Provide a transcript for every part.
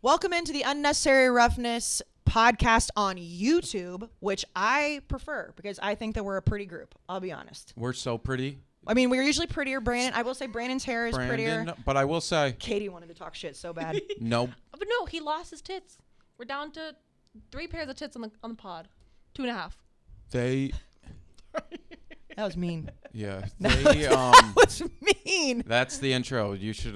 Welcome into the Unnecessary Roughness podcast on YouTube, which I prefer because I think that we're a pretty group. I'll be honest. We're so pretty. I mean, we're usually prettier. Brandon, I will say Brandon's hair is prettier. But I will say, Katie wanted to talk shit so bad. no. But no, he lost his tits. We're down to 3 pairs of tits on the pod. 2.5. They. That was mean. Yeah. That was mean. That's the intro. You should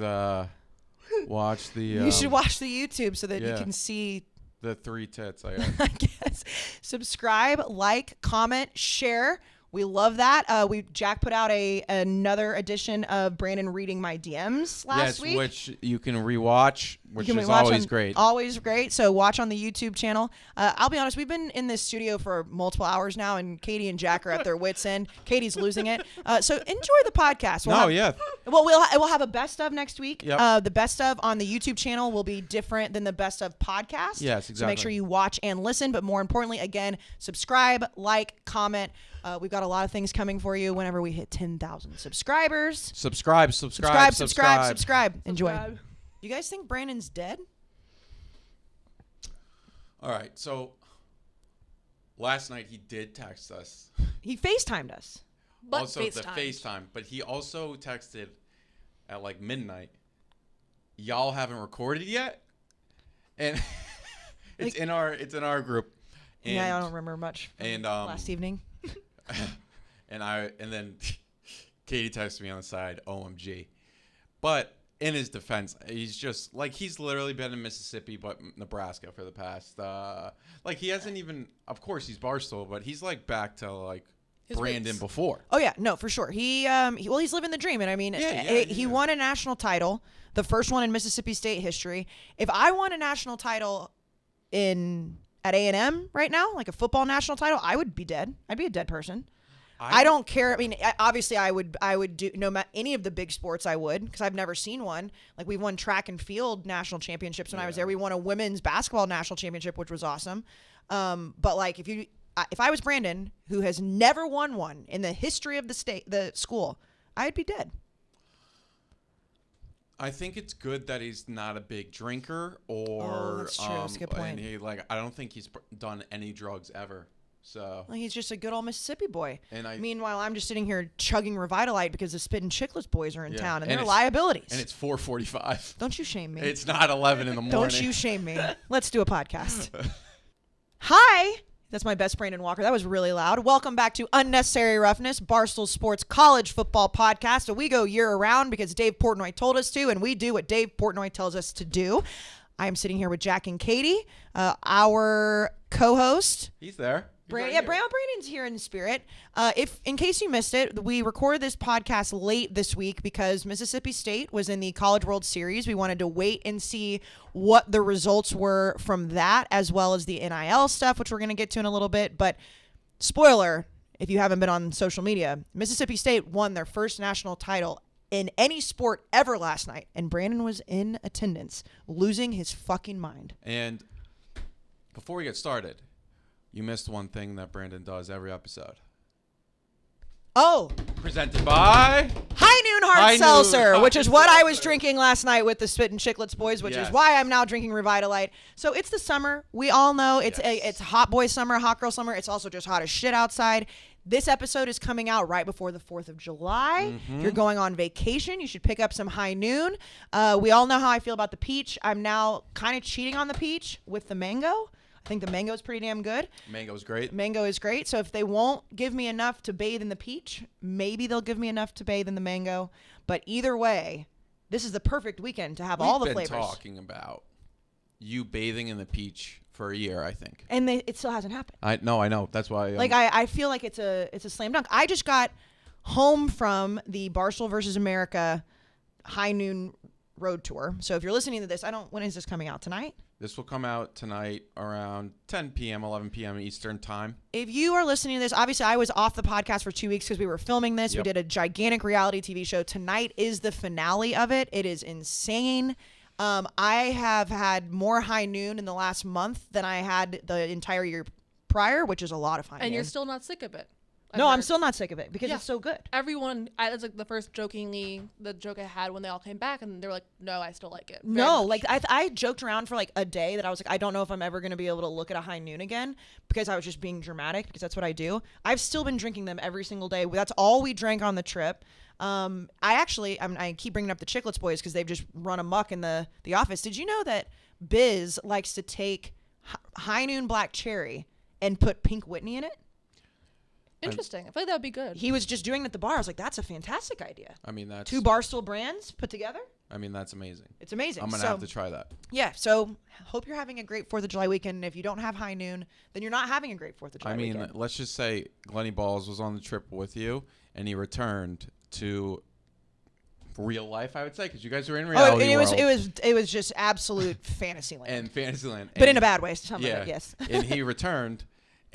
watch the. You should watch the YouTube so that you yeah. can see the 3 tits. I guess. Subscribe, like, comment, share. We love that. Jack put out another edition of Brandon reading my DMs last week. Yes, which you can rewatch, which is always great. Always great. So watch on the YouTube channel. I'll be honest, we've been in this studio for multiple hours now, and Katie and Jack are at their wits' end. Katie's losing it. So enjoy the podcast. We'll have a best of next week. Yep. The best of on the YouTube channel will be different than the best of podcast. Yes, exactly. So make sure you watch and listen. But more importantly, again, subscribe, like, comment. We've got a lot of things coming for you whenever we hit 10,000 subscribers. Subscribe. Enjoy. You guys think Brandon's dead? All right. So last night he did text us. He FaceTimed us. But also the FaceTime. But he also texted at like midnight. Y'all haven't recorded yet? And it's in our group. And, yeah, I don't remember much from last evening. and then Katie texted me on the side, OMG. But in his defense, he's just like, he's literally been in Mississippi but Nebraska for the past like he hasn't even, of course he's Barstool, but he's like back to like his Brandon roots. Before. Oh yeah, no, for sure. He's living the dream, and I mean he won a national title, the first one in Mississippi State history. If I won a national title at A&M right now, like a football national title, I would be dead. I'd be a dead person. I don't care. I mean, obviously, I would do no matter any of the big sports. I would, because I've never seen one. Like, we won track and field national championships when I was there. We won a women's basketball national championship, which was awesome. But like, if I was Brandon, who has never won one in the history of the school, I'd be dead. I think it's good that he's not a big drinker or that's true. That's a good point. And I don't think he's done any drugs ever. So he's just a good old Mississippi boy. And meanwhile, I'm just sitting here chugging Revitalite because the Spittin' Chicklets boys are in town and they're liabilities. And it's 4:45. Don't you shame me. It's not 11 in the morning. Don't you shame me. Let's do a podcast. Hi. That's my best Brandon Walker. That was really loud. Welcome back to Unnecessary Roughness, Barstool Sports college football podcast. So we go year-round because Dave Portnoy told us to, and we do what Dave Portnoy tells us to do. I am sitting here with Jack and Katie, our co-host. He's there. Brandon's here in spirit. In case you missed it, we recorded this podcast late this week because Mississippi State was in the College World Series. We wanted to wait and see what the results were from that, as well as the NIL stuff, which we're going to get to in a little bit. But spoiler, if you haven't been on social media, Mississippi State won their first national title in any sport ever last night, and Brandon was in attendance, losing his fucking mind. And before we get started, you missed one thing that Brandon does every episode. Oh. Presented by High Noon Hard Seltzer, which is what I was drinking last night with the Spittin' Chicklets boys, which is why I'm now drinking Revitalite. So it's the summer. We all know it's hot boy summer, hot girl summer. It's also just hot as shit outside. This episode is coming out right before the 4th of July. Mm-hmm. If you're going on vacation, you should pick up some High Noon. We all know how I feel about the peach. I'm now kind of cheating on the peach with the mango. I think the mango is pretty damn good. Mango's great. Mango is great. So if they won't give me enough to bathe in the peach, maybe they'll give me enough to bathe in the mango. But either way, this is the perfect weekend to have all the flavors. We've been talking about you bathing in the peach for a year, I think. And it still hasn't happened. I know. That's why. I feel like it's a slam dunk. I just got home from the Barstool versus America High Noon road tour. So if you're listening to this, when is this coming out? Tonight? This will come out tonight around 10 p.m., 11 p.m. Eastern time. If you are listening to this, obviously I was off the podcast for 2 weeks because we were filming this. Yep. We did a gigantic reality TV show. Tonight is the finale of it. It is insane. I have had more High Noon in the last month than I had the entire year prior, which is a lot of High Noon. And you're still not sick of it. No, I'm still not sick of it because it's so good. Everyone, it's like the first the joke I had when they all came back, and they were like, "No, I still like it." No, like I joked around for like a day that I was like, I don't know if I'm ever going to be able to look at a high noon again because I was just being dramatic because that's what I do. I've still been drinking them every single day. That's all we drank on the trip. I keep bringing up the Chiclets boys because they've just run amok in the office. Did you know that Biz likes to take High Noon Black Cherry and put Pink Whitney in it? Interesting. I feel like that would be good. He was just doing it at the bar. I was like, that's a fantastic idea. I mean, that's 2 Barstool brands put together. I mean, that's amazing. It's amazing. I'm going to have to try that. Yeah. So hope you're having a great 4th of July weekend. And if you don't have High Noon, then you're not having a great 4th of July weekend. Let's just say Glenny Balls was on the trip with you and he returned to real life, I would say, because you guys were in reality world. It was just absolute Fantasyland. And Fantasyland. But in a bad way. Yes. And he returned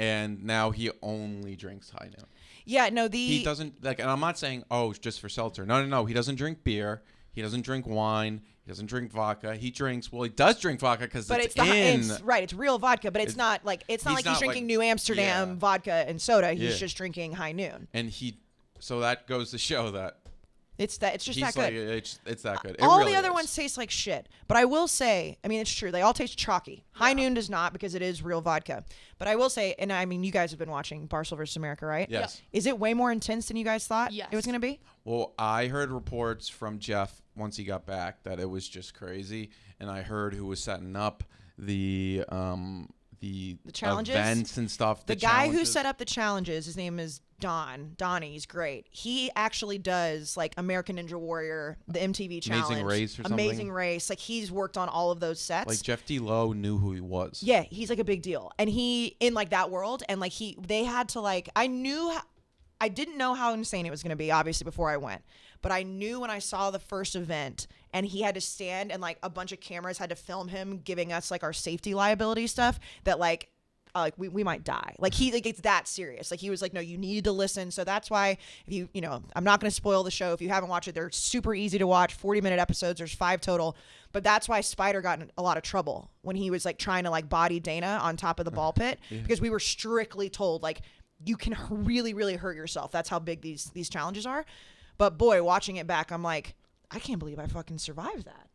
and now he only drinks High Noon. Yeah, no, he doesn't and I'm not saying just for seltzer. No. He doesn't drink beer. He doesn't drink wine. He doesn't drink vodka. He does drink vodka because it's real vodka, but it's not like he's drinking New Amsterdam vodka and soda. He's just drinking High Noon. And so that goes to show that it's just that good. It's that good. All the other ones taste like shit. But I will say, I mean, it's true. They all taste chalky. High Noon does not because it is real vodka. But I will say, and I mean, you guys have been watching Barstool vs. America, right? Yes. Is it way more intense than you guys thought it was going to be? Well, I heard reports from Jeff once he got back that it was just crazy. And I heard who was setting up the challenges, events and stuff. The guy who set up the challenges, his name is Donnie. He's great. He actually does like American Ninja Warrior, the MTV Challenge, Amazing Race or something. Amazing Race. Like he's worked on all of those sets. Like Jeff D. Lowe knew who he was. Yeah, he's like a big deal, and he in like that world, and like they had to like I didn't know how insane it was going to be obviously before I went, but I knew when I saw the first event and he had to stand and like a bunch of cameras had to film him giving us like our safety liability stuff that like we might die. Like it's that serious. Like he was like, no, you need to listen. So that's why if you know, I'm not going to spoil the show. If you haven't watched it, they're super easy to watch, 40-minute episodes. There's 5 total. But that's why Spider got in a lot of trouble when he was like trying to like body Dana on top of the ball pit because we were strictly told like you can really, really hurt yourself. That's how big these challenges are. But boy, watching it back, I'm like, I can't believe I fucking survived that.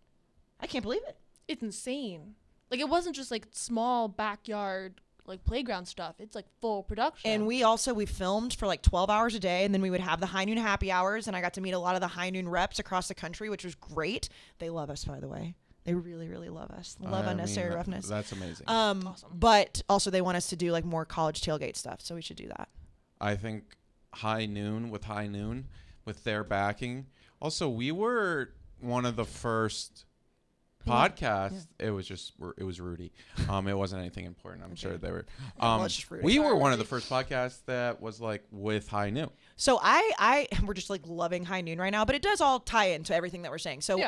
I can't believe it. It's insane. Like it wasn't just like small backyard like playground stuff. It's like full production. And we filmed for like 12 hours a day, and then we would have the High Noon happy hours, and I got to meet a lot of the High Noon reps across the country, which was great. They love us, by the way. They really, really love us. Love Unnecessary Roughness. That's amazing. Awesome. But also they want us to do like more college tailgate stuff, so we should do that. I think High Noon, with their backing. Also, we were one of the first podcasts. Yeah. It was Rudy. It wasn't anything important. I'm sure they were. We were one of the first podcasts that was like with High Noon. So we're just like loving High Noon right now, but it does all tie into everything that we're saying. So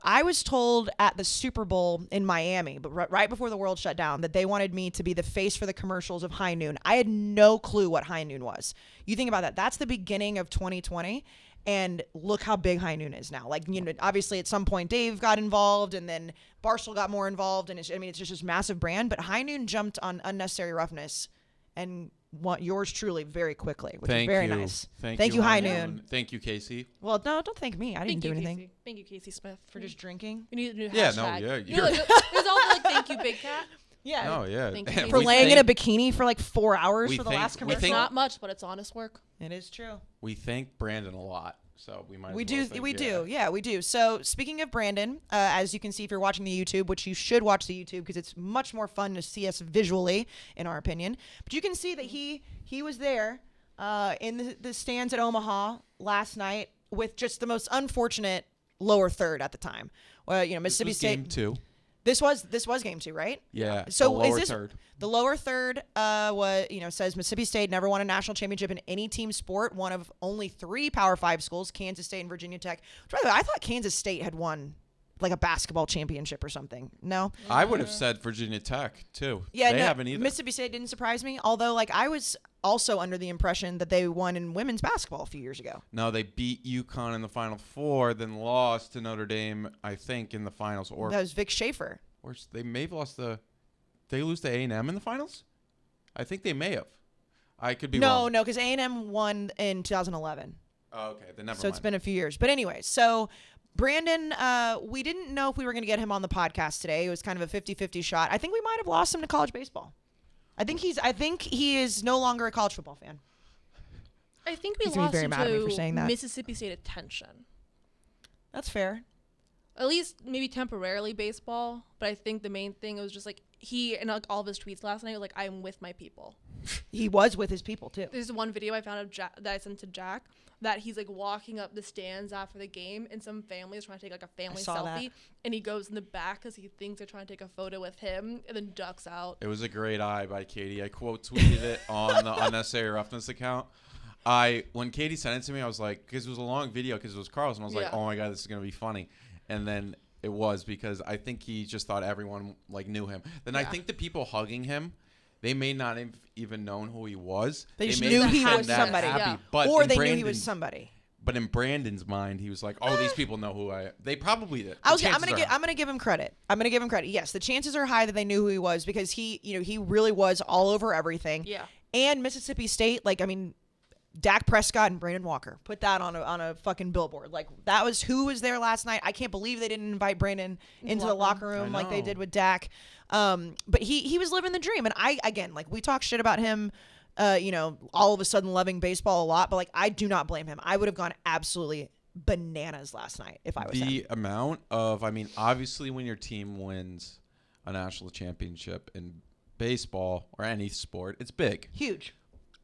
I was told at the Super Bowl in Miami, but right before the world shut down, that they wanted me to be the face for the commercials of High Noon. I had no clue what High Noon was. You think about that. That's the beginning of 2020. And look how big High Noon is now. Like, you know, obviously at some point Dave got involved and then Barstool got more involved. And it's just this massive brand. But High Noon jumped on Unnecessary Roughness and yours truly very quickly, which is very nice. Thank you, High Noon. Thank you, Casey. Well, no, don't thank me. I didn't do anything. Casey. Thank you, Casey Smith. For just drinking? We need a new hashtag. There's also like, thank you, Big Cat. Yeah. Oh, yeah. For laying in a bikini for like 4 hours for the last commercial. It's not much, but it's honest work. It is true. We thank Brandon a lot. So we might. We do. So speaking of Brandon, as you can see if you're watching the YouTube, which you should watch the YouTube because it's much more fun to see us visually, in our opinion. But you can see that he was there in the stands at Omaha last night with just the most unfortunate lower third at the time. Mississippi State. Game 2. This was game 2, right? Yeah. So is this third. The lower third? Says Mississippi State never won a national championship in any team sport. One of only 3 Power 5 schools: Kansas State and Virginia Tech. By the way, I thought Kansas State had won like a basketball championship or something. No, I would have said Virginia Tech too. Yeah, they haven't either. Mississippi State didn't surprise me. Although, like, I was also under the impression that they won in women's basketball a few years ago. No, they beat UConn in the Final Four, then lost to Notre Dame, I think, in the finals. Or that was Vic Schaefer. Or they may have lost They lose to A&M in the finals? I think they may have. I could be wrong. No, because A&M won in 2011. Oh, okay, then never So mind. it's been a few years. But anyway, so Brandon, we didn't know if we were going to get him on the podcast today. It was kind of a 50-50 shot. I think we might have lost him to college baseball. I think he is no longer a college football fan. I think we He's gonna be lost very him mad at me for saying to that. Mississippi State attention. That's fair. At least maybe temporarily baseball, but I think the main thing was just like he and like all of his tweets last night were like, I'm with my people. He was with his people too. There's one video I found of that I sent to Jack that he's like walking up the stands after the game and some family is trying to take like a family selfie and he goes in the back because he thinks they're trying to take a photo with him and then ducks out. It was a great eye by Katie. I quote tweeted it on the Unnecessary Roughness account. When Katie sent it to me, I was like, because it was a long video because it was Carl's, and I was like, oh my God, this is going to be funny. And then it was because I think he just thought everyone like knew him. Then I think the people hugging him, they may not have even known who he was. They just may knew not he been was that somebody. happy. Yeah. But Or in they knew he was somebody. But in Brandon's mind, he was like, "Oh, these people know who I am." They probably did. I'm gonna give him credit. Yes, the chances are high that they knew who he was because he really was all over everything. Yeah. And Mississippi State, Dak Prescott and Brandon Walker. Put that on a fucking billboard. Like that was who was there last night. I can't believe they didn't invite Brandon into the locker room like they did with Dak. But he was living the dream. And we talk shit about him. All of a sudden loving baseball a lot, but I do not blame him. I would have gone absolutely bananas last night if I was him. The amount of, obviously when your team wins a national championship in baseball or any sport, it's big. Huge.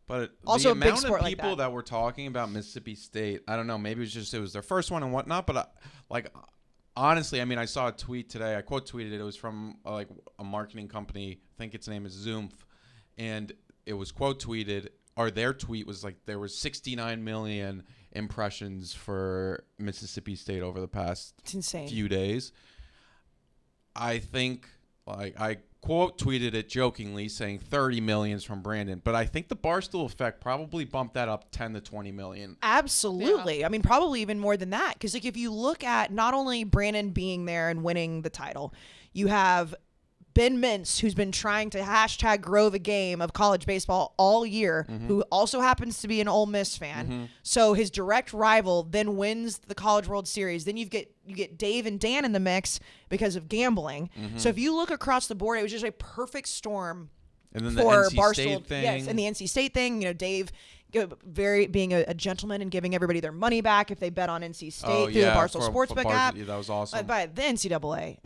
But also the a big amount sport of people like that were talking about Mississippi State, I don't know, maybe it was their first one and whatnot, but honestly, I saw a tweet today. I quote tweeted it. It was from a marketing company. I think its name is Zoomf, and it was quote tweeted. Or their tweet was there was 69 million impressions for Mississippi State over the past few days. I think I quote tweeted it jokingly saying 30 millions from Brandon, but I think the Barstool effect probably bumped that up 10 to 20 million. Absolutely. Yeah. Probably even more than that. Because if you look at not only Brandon being there and winning the title, you have Ben Mintz, who's been trying to #grow the game of college baseball all year, who also happens to be an Ole Miss fan. So his direct rival then wins the College World Series. Then you get Dave and Dan in the mix because of gambling. So if you look across the board, it was just a perfect storm and then for the NC Barstool. State thing. Yes, and the NC State thing. Dave being a gentleman and giving everybody their money back if they bet on NC State through the Barstool Sportsbook app. Yeah, that was awesome. But the NCAA,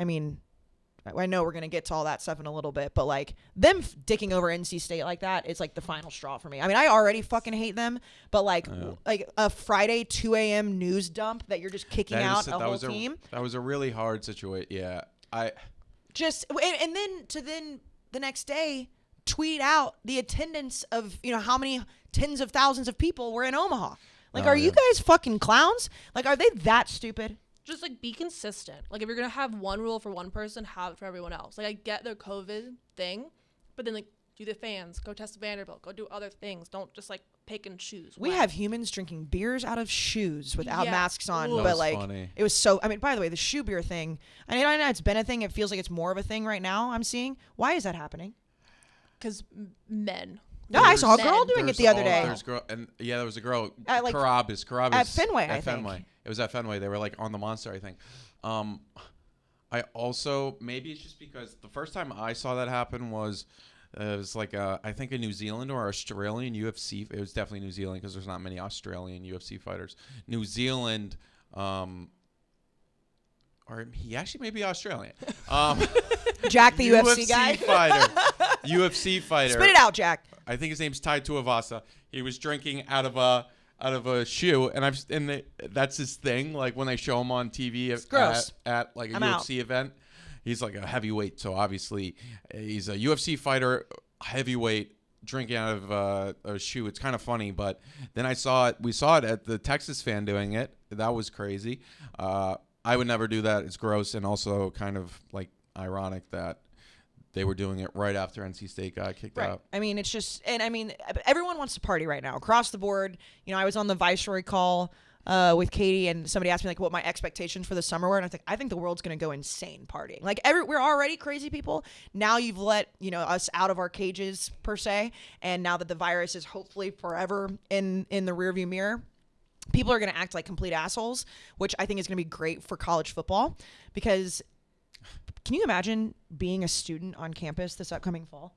I know we're going to get to all that stuff in a little bit, but them dicking over NC State like that is the final straw for me. I already fucking hate them, but a Friday 2 a.m. news dump that you're just kicking out a whole team. That was a really hard situation. Yeah. And then the next day tweet out the attendance of, how many tens of thousands of people were in Omaha. Are you guys fucking clowns? Are they that stupid? Just be consistent. If you're gonna have one rule for one person, have it for everyone else. I get the COVID thing, but then do the fans, go test Vanderbilt, go do other things. Don't just pick and choose. We have humans drinking beers out of shoes without masks on, Ooh. but funny. It was so. By the way, the shoe beer thing. I know it's been a thing. It feels like it's more of a thing right now. I'm seeing. Why is that happening? Because men. No, I saw a girl doing it the other day. There was a girl. Carabas at Fenway. I think. Fenway. It was at Fenway. They were on the Monster, I think. I also maybe it's just because the first time I saw that happen was it was I think a New Zealand or Australian UFC. It was definitely New Zealand because there's not many Australian UFC fighters. New Zealand, or he actually may be Australian. Jack, the UFC guy. UFC fighter. Spit it out, Jack. I think his name's Tai Tuivasa. He was drinking out of a shoe, and that's his thing. When they show him on TV at a UFC event, he's a heavyweight. So obviously, he's a UFC fighter, heavyweight, drinking out of a shoe. It's kind of funny, but then we saw it at the Texas fan doing it. That was crazy. I would never do that. It's gross, and also kind of ironic that they were doing it right after NC State got kicked out. It's just, and everyone wants to party right now across the board. I was on the Viceroy call with Katie, and somebody asked me like what my expectations for the summer were, and I think the world's gonna go insane partying. Like we're already crazy people. Now you've let us out of our cages per se, and now that the virus is hopefully forever in the rearview mirror, people are gonna act like complete assholes, which I think is gonna be great for college football. Because can you imagine being a student on campus this upcoming fall?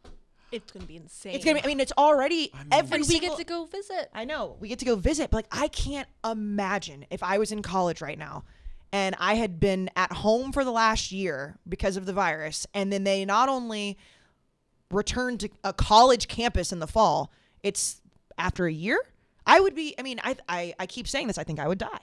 It's going to be insane. It's gonna be. I mean, it's already every. And we get to go visit. I know we get to go visit, but like I can't imagine if I was in college right now, and I had been at home for the last year because of the virus, and then they not only returned to a college campus in the fall. It's after a year. I would be. I mean, I keep saying this. I think I would die.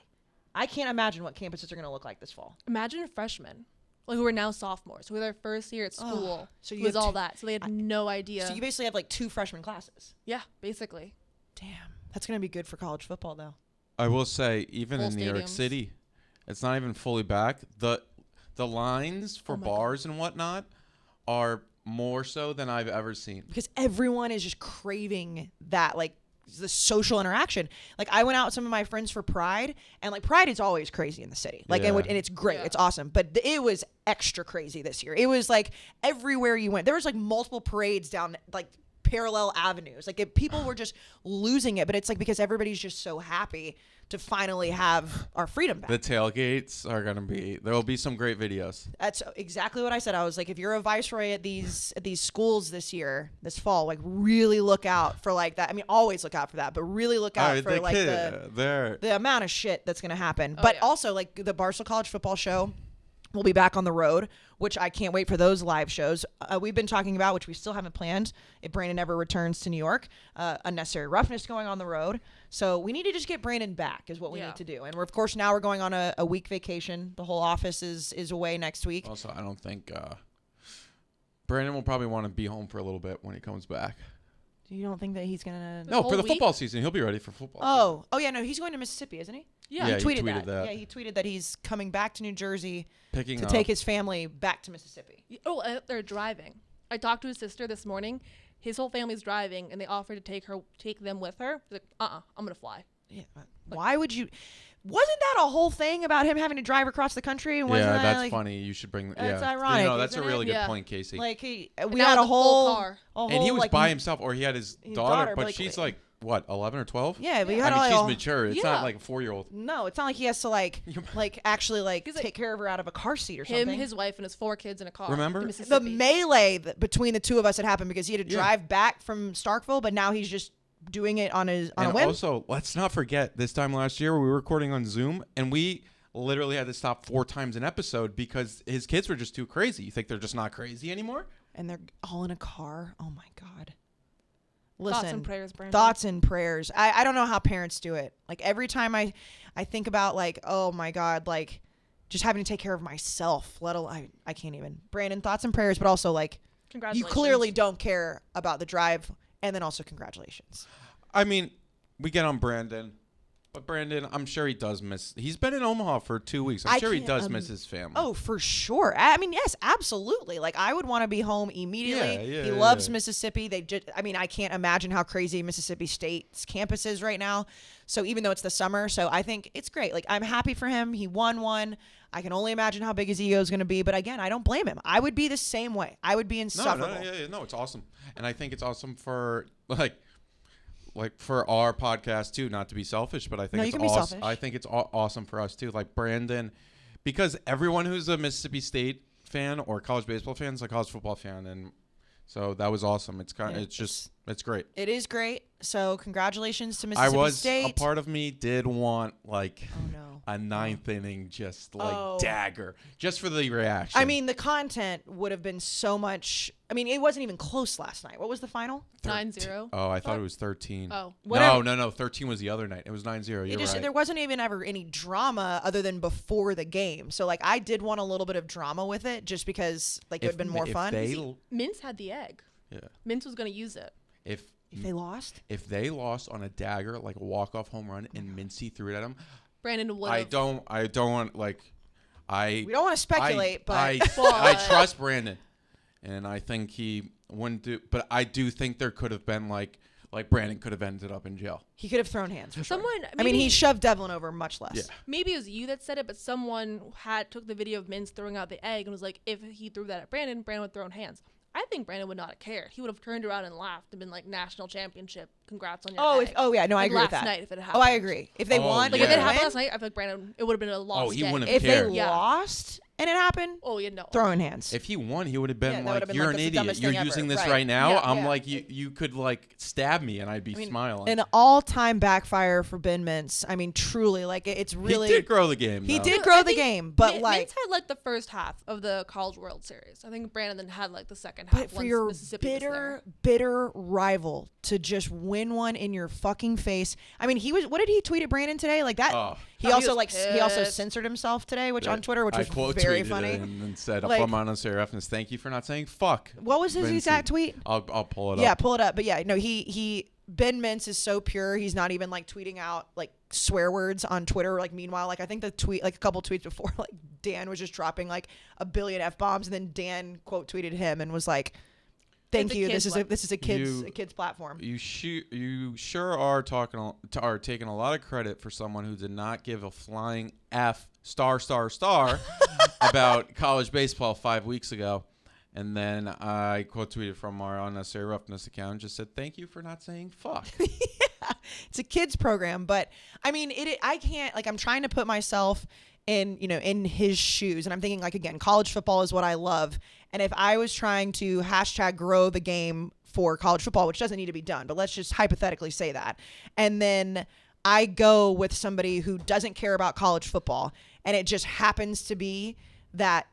I can't imagine what campuses are going to look like this fall. Imagine freshmen. Like who are now sophomores, who were their first year at school. So it was all that. So they had no idea. So you basically have like 2 freshman classes. Yeah, basically. Damn. That's going to be good for college football, though. I will say, even Full in New York stadiums. City, it's not even fully back. The lines for bars and whatnot are more so than I've ever seen. Because everyone is just craving that, like, the social interaction. Like I went out with some of my friends for Pride, and like Pride is always crazy in the city. Like and it's great, it's awesome. But it was extra crazy this year. It was like everywhere you went, there was like multiple parades down like parallel avenues. Like people were just losing it. But it's like because everybody's just so happy to finally have our freedom back. The tailgates are gonna be. There will be some great videos. That's exactly what I said. I was like, if you're a viceroy at these schools this fall, like really look out for like that. I mean, always look out for that, but really look out for like the amount of shit that's gonna happen. But also like the Barstool College Football Show will be back on the road, which I can't wait for those live shows. We've been talking about, which we still haven't planned, if Brandon ever returns to New York, Unnecessary Roughness going on the road. So we need to just get Brandon back is what we need to do. And we're going on a week vacation. The whole office is away next week. Also, I don't think Brandon will probably want to be home for a little bit when he comes back. You don't think that he's going to... No, for the football season. He'll be ready for football. Oh, yeah, no, he's going to Mississippi, isn't he? Yeah, he tweeted that. Yeah, he tweeted that he's coming back to New Jersey to take his family back to Mississippi. Oh, they're driving. I talked to his sister this morning. His whole family's driving, and they offered to take them with her. He's like, I'm gonna fly. Yeah. Why would you? Wasn't that a whole thing about him having to drive across the country? And wasn't that's like, funny. You should bring. That's ironic. No, that's a really good point, Casey. Like we had a whole car, and he was by himself, or he had his daughter, but she's like what, 11 or 12? Yeah, but she's mature. It's not like a 4-year-old. No, it's not like he has to actually take care of her out of a car seat or something. Him, his wife, and his 4 kids in a car. Remember the melee between the two of us had happened because he had to drive back from Starkville, but now he's just doing it on a whim. And also, let's not forget this time last year we were recording on Zoom, and we literally had to stop 4 times an episode because his kids were just too crazy. You think they're just not crazy anymore? And they're all in a car. Oh my God. Listen, thoughts and prayers, Brandon. Thoughts and prayers. I don't know how parents do it. Like every time I think about like, oh my God, like just having to take care of myself, let alone I can't even. Brandon, thoughts and prayers, but also like you clearly don't care about the drive, and then also congratulations. I mean, we get on Brandon. But Brandon, I'm sure he does miss. He's been in Omaha for 2 weeks. I'm sure he does miss his family. Oh, for sure. I mean, yes, absolutely. Like I would want to be home immediately. He loves Mississippi. I can't imagine how crazy Mississippi State's campus is right now. So even though it's the summer, so I think it's great. Like I'm happy for him. He won one. I can only imagine how big his ego is going to be. But again, I don't blame him. I would be the same way. I would be insufferable. No, it's awesome, and I think it's awesome for like for our podcast too, not to be selfish, but I think it's awesome. I think it's awesome for us too, like Brandon, because everyone who's a Mississippi State fan or college baseball fan is a college football fan, and so that was awesome. It's it's great. It is great. So congratulations to Mississippi State. A part of me did want a 9th inning dagger just for the reaction. I mean, the content would have been so much. I mean, it wasn't even close last night. What was the final? 9-0. Oh, I thought it was 13. Oh. No. 13 was the other night. It was 9-0. You're right. There wasn't even ever any drama other than before the game. So, I did want a little bit of drama with it just because, it would have been more fun. Mince had the egg. Yeah. Mince was going to use it. If they lost? If they lost on a dagger, like a walk-off home run, and Mincy threw it at him, Brandon would. I don't want we don't want to speculate, but I trust Brandon, and I think he wouldn't do. But I do think there could have been like Brandon could have ended up in jail. He could have thrown hands. For Someone, sure. I mean, he shoved Devlin over much less. Yeah. Maybe it was you that said it, but someone took the video of Mintz throwing out the egg and was like, if he threw that at Brandon would have thrown hands. I think Brandon would not have cared. He would have turned around and laughed and been like, national championship, congrats on your egg. Yeah, no, I like agree with that. night if it happened. I agree. If they won, like if it happened last night, I feel like Brandon, it would have been a loss. Oh, he wouldn't have if cared. they lost and it happened, throwing hands. If he won, he would have been like, been you're like, an "That's the idiot. dumbest You're thing using ever." this Right. right now. Yeah, I'm yeah. like, you could like stab me and I'd be smiling. An all-time backfire for Ben Mintz. I mean, truly, like it's really. He did grow the game. He though. did grow the game, but Mintz like had like the first half of the College World Series. I think Brandon then had like the second half. But for once your Mississippi was there. bitter rival to just win one in your fucking face. I mean, what did he tweet at Brandon today? Like that. He also censored himself today, on Twitter, which was very funny. And said, from Unnecessary Roughness, thank you for not saying fuck. What was his exact tweet? I'll pull it up. Yeah, pull it up. But yeah, no, Ben Mintz is so pure. He's not even like tweeting out like swear words on Twitter. Like meanwhile, like I think the tweet, like a couple tweets before, like Dan was just dropping like a billion F-bombs, and then Dan quote tweeted him and was like, "Thank you. This is a kid's platform." You sure are taking a lot of credit for someone who did not give a flying F star about college baseball 5 weeks ago. And then I quote tweeted from our Unnecessary Roughness account and just said, "Thank you for not saying fuck." Yeah, it's a kids program, but I mean, I can't, like, I'm trying to put myself in his shoes, and I'm thinking, like, again, college football is what I love, and if I was trying to #grow the game for college football, which doesn't need to be done, but let's just hypothetically say that, and then I go with somebody who doesn't care about college football, and it just happens to be that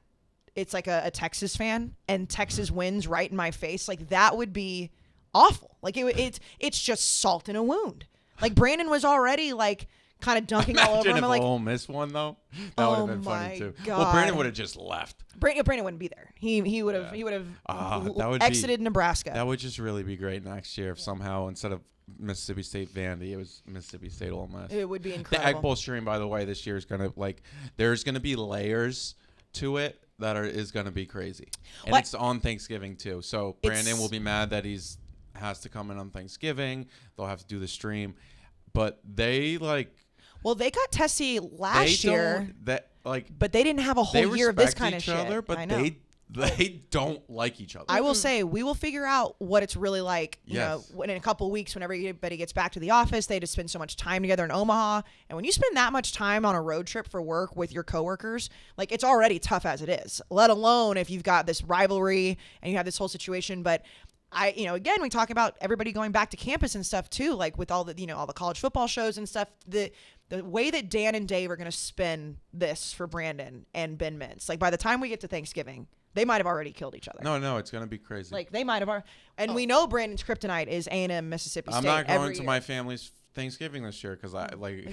it's like a Texas fan and Texas wins right in my face, like that would be awful. Like it's just salt in a wound. Like Brandon was already like kind of dunking all over him. Imagine if like, Ole Miss won though. That would have been funny too. God. Well, Brandon would have just left. Brandon wouldn't be there. He would have exited Nebraska. That would just really be great next year if somehow instead of Mississippi State Vandy, it was Mississippi State Ole Miss. It would be incredible. The Egg Bowl stream, by the way, this year is gonna there's gonna be layers to it that is gonna be crazy, and it's on Thanksgiving too. So Brandon will be mad that has to come in on Thanksgiving. They'll have to do the stream, but they got testy last year. But they didn't have a whole year of this kind of shit. Other, but I know. They don't like each other. I will say we will figure out what it's really like. You know, in a couple of weeks, whenever everybody gets back to the office, they just spend so much time together in Omaha. And when you spend that much time on a road trip for work with your coworkers, like it's already tough as it is. Let alone if you've got this rivalry and you have this whole situation. But again, we talk about everybody going back to campus and stuff too, like with all the, all the college football shows and stuff. The way that Dan and Dave are going to spin this for Brandon and Ben Mintz, like by the time we get to Thanksgiving, they might have already killed each other. No, it's going to be crazy. Like they might have and we know Brandon's kryptonite is A&M Mississippi State. I'm not going to my family's Thanksgiving this year because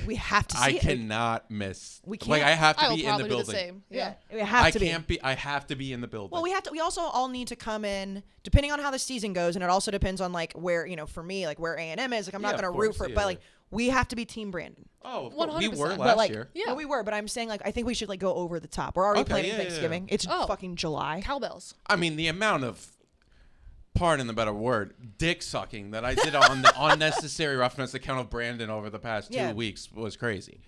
we have to see I cannot miss. We can't. Like I have to be in the do building. The same. Yeah. We have to be. I have to be in the building. Well, we also all need to come in depending on how the season goes, and it also depends on like where, for me, like where A&M is. Like I'm not going to root for it, but like we have to be Team Brandon. Oh, 100%. We were last year. Yeah, no, we were, but I'm saying like I think we should like go over the top. We're already planning Thanksgiving. Yeah. It's fucking July. Cowbells. I mean, the amount of, pardon the better word, dick sucking that I did on the Unnecessary Roughness account of Brandon over the past 2 weeks was crazy.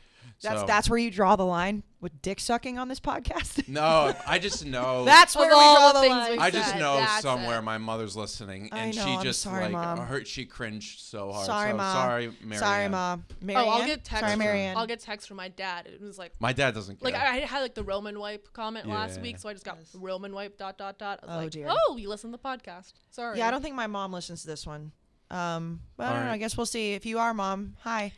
That's where you draw the line with dick sucking on this podcast. No, I just know. That's where we draw the line. I just know somewhere my mother's listening, and she just Mom. she cringed so hard. Sorry, Mom. Sorry, Marianne. Sorry, Mom. Marianne? I'll get text. Sorry, Marianne. I'll get text from my dad. It was like my dad doesn't care. Like I had like the Roman wipe comment last week, so I just got Roman wipe ... I was dear. Oh, you listen to the podcast. Sorry. Yeah, I don't think my mom listens to this one. But I don't know. I guess we'll see. If you are, Mom, hi.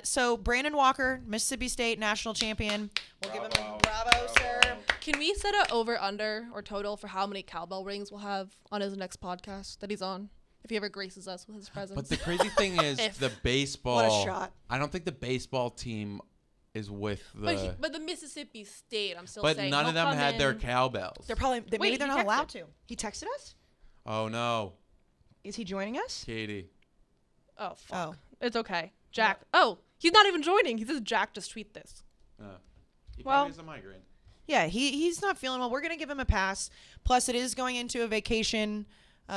So Brandon Walker, Mississippi State national champion. We'll give him a bravo, sir. Can we set a over under or total for how many cowbell rings we'll have on his next podcast that he's on? If he ever graces us with his presence. But the crazy thing is the baseball. What a shot. I don't think the baseball team is with the. But the Mississippi State, I'm still but saying. But none of them had their cowbells. They're probably maybe they're not allowed to. He texted us? Oh no. Is he joining us? Katie. Oh fuck. Oh. It's okay. Jack. Yeah. Oh, he's not even joining. He says Jack just tweet this. He probably has a migraine. Yeah, he's not feeling well. We're gonna give him a pass. Plus, it is going into a vacation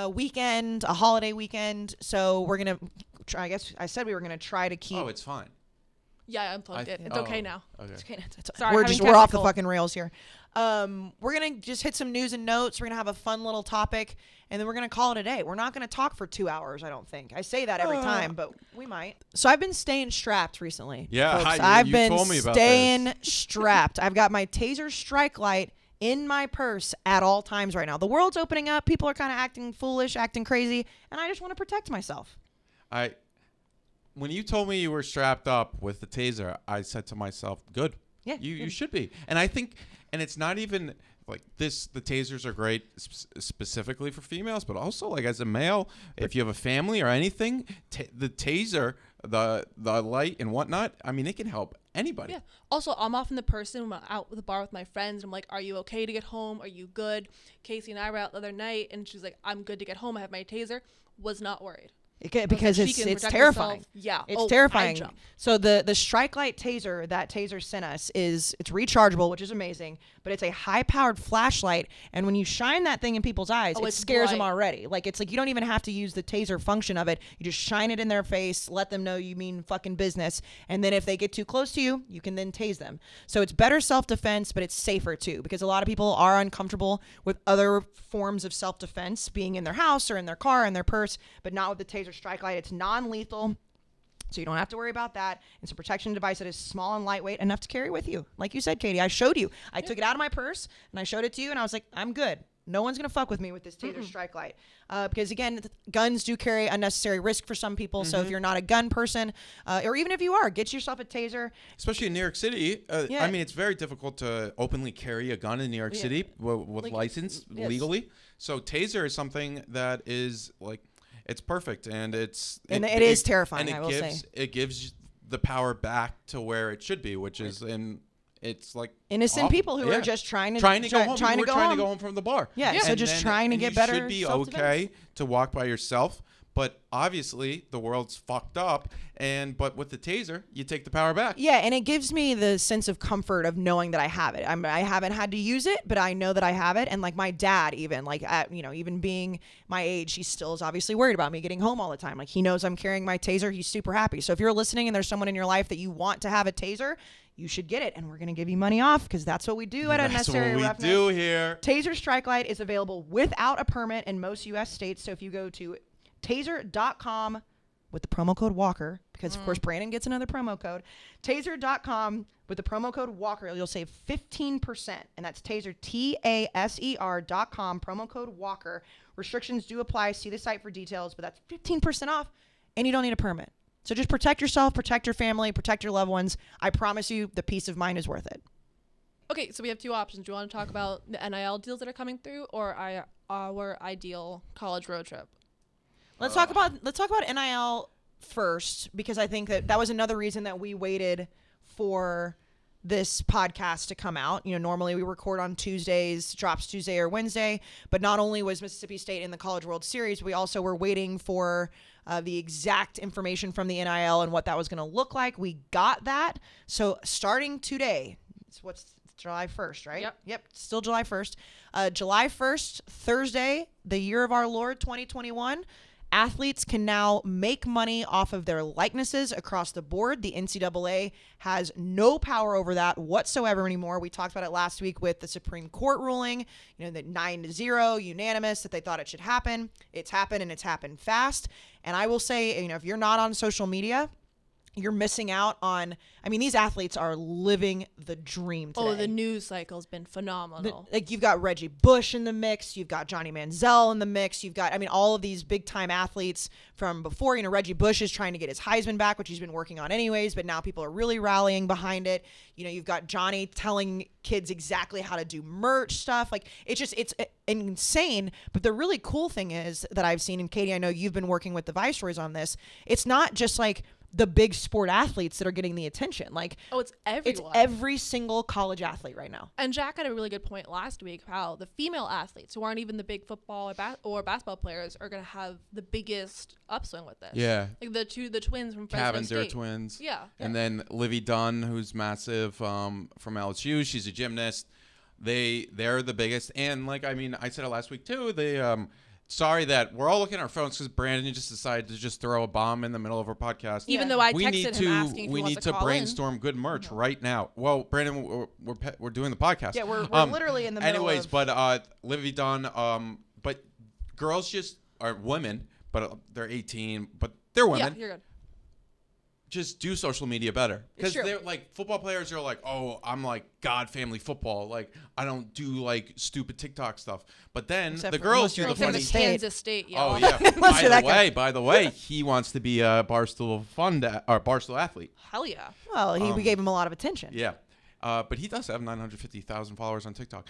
weekend, a holiday weekend. So we're going to try, I guess I said we were going to try to keep. Oh, it's fine. Yeah, I unplugged it. It's okay now. Okay. It's okay. Sorry, we're off the fucking rails here. We're going to just hit some news and notes. We're going to have a fun little topic, and then we're going to call it a day. We're not going to talk for 2 hours, I don't think. I say that every time, but we might. So I've been staying strapped recently. Yeah, folks. I've been told me about staying strapped. I've got my Taser strike light in my purse at all times right now. The world's opening up. People are kind of acting foolish, acting crazy, and I just want to protect myself. When you told me you were strapped up with the Taser, I said to myself, good. Yeah. You should be. And I think, and it's not even like this, the Tasers are great specifically for females, but also like as a male, if you have a family or anything, the Taser, the light and whatnot, I mean, it can help anybody. Yeah. Also, I'm often the person when I'm out with the bar with my friends. I'm like, are you okay to get home? Are you good? Casey and I were out the other night, and she's like, I'm good to get home. I have my Taser. Was not worried. Because it's terrifying. Yeah, it's terrifying. So the strike light Taser that Taser sent us it's rechargeable, which is amazing, but it's a high powered flashlight, and when you shine that thing in people's eyes, it scares them already. Like it's like you don't even have to use the Taser function of it. You just shine it in their face, let them know you mean fucking business, and then if they get too close to you, you can then tase them. So it's better self-defense, but it's safer too, because a lot of people are uncomfortable with other forms of self-defense, being in their house or in their car, in their purse, but not with the Taser strike light. It's non-lethal, so you don't have to worry about that. It's a protection device that is small and lightweight, enough to carry with you. Like you said, Katie, I showed you. I took it out of my purse and I showed it to you, and I was like, I'm good. No one's gonna fuck with me with this Taser strike light, because again, guns do carry unnecessary risk for some people. So if you're not a gun person, or even if you are, get yourself a Taser. Especially in New York City, I mean, it's very difficult to openly carry a gun in New York City with license legally. So Taser is something that is like, it's perfect, and it is terrifying. And it gives the power back to where it should be, which is in. It's like innocent people who are just trying to go home from the bar. Yeah. So just trying to get better. You should be okay to walk by yourself, but obviously the world's fucked up. But with the Taser, you take the power back. Yeah, and it gives me the sense of comfort of knowing that I have it. I haven't had to use it, but I know that I have it. And like my dad, even like even being my age, he still is obviously worried about me getting home all the time. Like he knows I'm carrying my Taser. He's super happy. So if you're listening and there's someone in your life that you want to have a Taser, you should get it, and we're going to give you money off, because that's what we do at Unnecessary Roughness. That's what we do here. Taser Strike Light is available without a permit in most U.S. states. So if you go to taser.com with the promo code Walker, because of course Brandon gets another promo code, taser.com with the promo code Walker, you'll save 15%, and that's Taser, TASER.com, promo code Walker. Restrictions do apply. See the site for details, but that's 15% off, and you don't need a permit. So just protect yourself, protect your family, protect your loved ones. I promise you the peace of mind is worth it. Okay, so we have two options. Do you want to talk about the NIL deals that are coming through, or our ideal college road trip? Let's talk about NIL first, because I think that was another reason that we waited for this podcast to come out. Normally we record on Tuesdays, drops Tuesday or Wednesday, but not only was Mississippi State in the College World Series, we also were waiting for the exact information from the NIL and what that was going to look like. We got that. So starting today, it's July 1st, right? Yep. Still July 1st. July 1st, Thursday, the year of our Lord, 2021, athletes can now make money off of their likenesses across the board. The NCAA has no power over that whatsoever anymore. We talked about it last week with the Supreme Court ruling, the 9-0 unanimous that they thought it should happen. It's happened, and it's happened fast. And I will say, if you're not on social media, you're missing out on, these athletes are living the dream today. Oh, the news cycle's been phenomenal. You've got Reggie Bush in the mix. You've got Johnny Manziel in the mix. You've got, all of these big time athletes from before. Reggie Bush is trying to get his Heisman back, which he's been working on anyways, but now people are really rallying behind it. You've got Johnny telling kids exactly how to do merch stuff. It's insane. But the really cool thing is that I've seen, and Katie, I know you've been working with the Viceroys on this. It's not just the big sport athletes that are getting the attention. It's everyone. It's every single college athlete right now. And Jack had a really good point last week how the female athletes who aren't even the big football or basketball players are going to have the biggest upswing with this. Yeah. The twins from Fresno State. Cavendish twins. Yeah. And then Livy Dunn, who's massive from LSU. She's a gymnast. They're the biggest. And I said it last week too. sorry that we're all looking at our phones because Brandon just decided to just throw a bomb in the middle of our podcast. Even though I texted him asking if he wants to call brainstorm good merch right now. Well, Brandon, we're doing the podcast. Yeah, we're literally in the middle. Anyways, but Livy Dunn, but girls just are women, but they're 18, but they're women. Yeah, you're good. Just do social media better, because Sure. they're like football players are like, oh, I'm like God family football, like I don't do like stupid TikTok stuff, but then Except the for- girls unless do you're the in funny. Kansas Kansas State, yo. Oh yeah. Unless you're that guy. By the way, he wants to be a Barstool Barstool athlete. Hell yeah. Well, we gave him a lot of attention. Yeah, but he does have 950,000 followers on TikTok.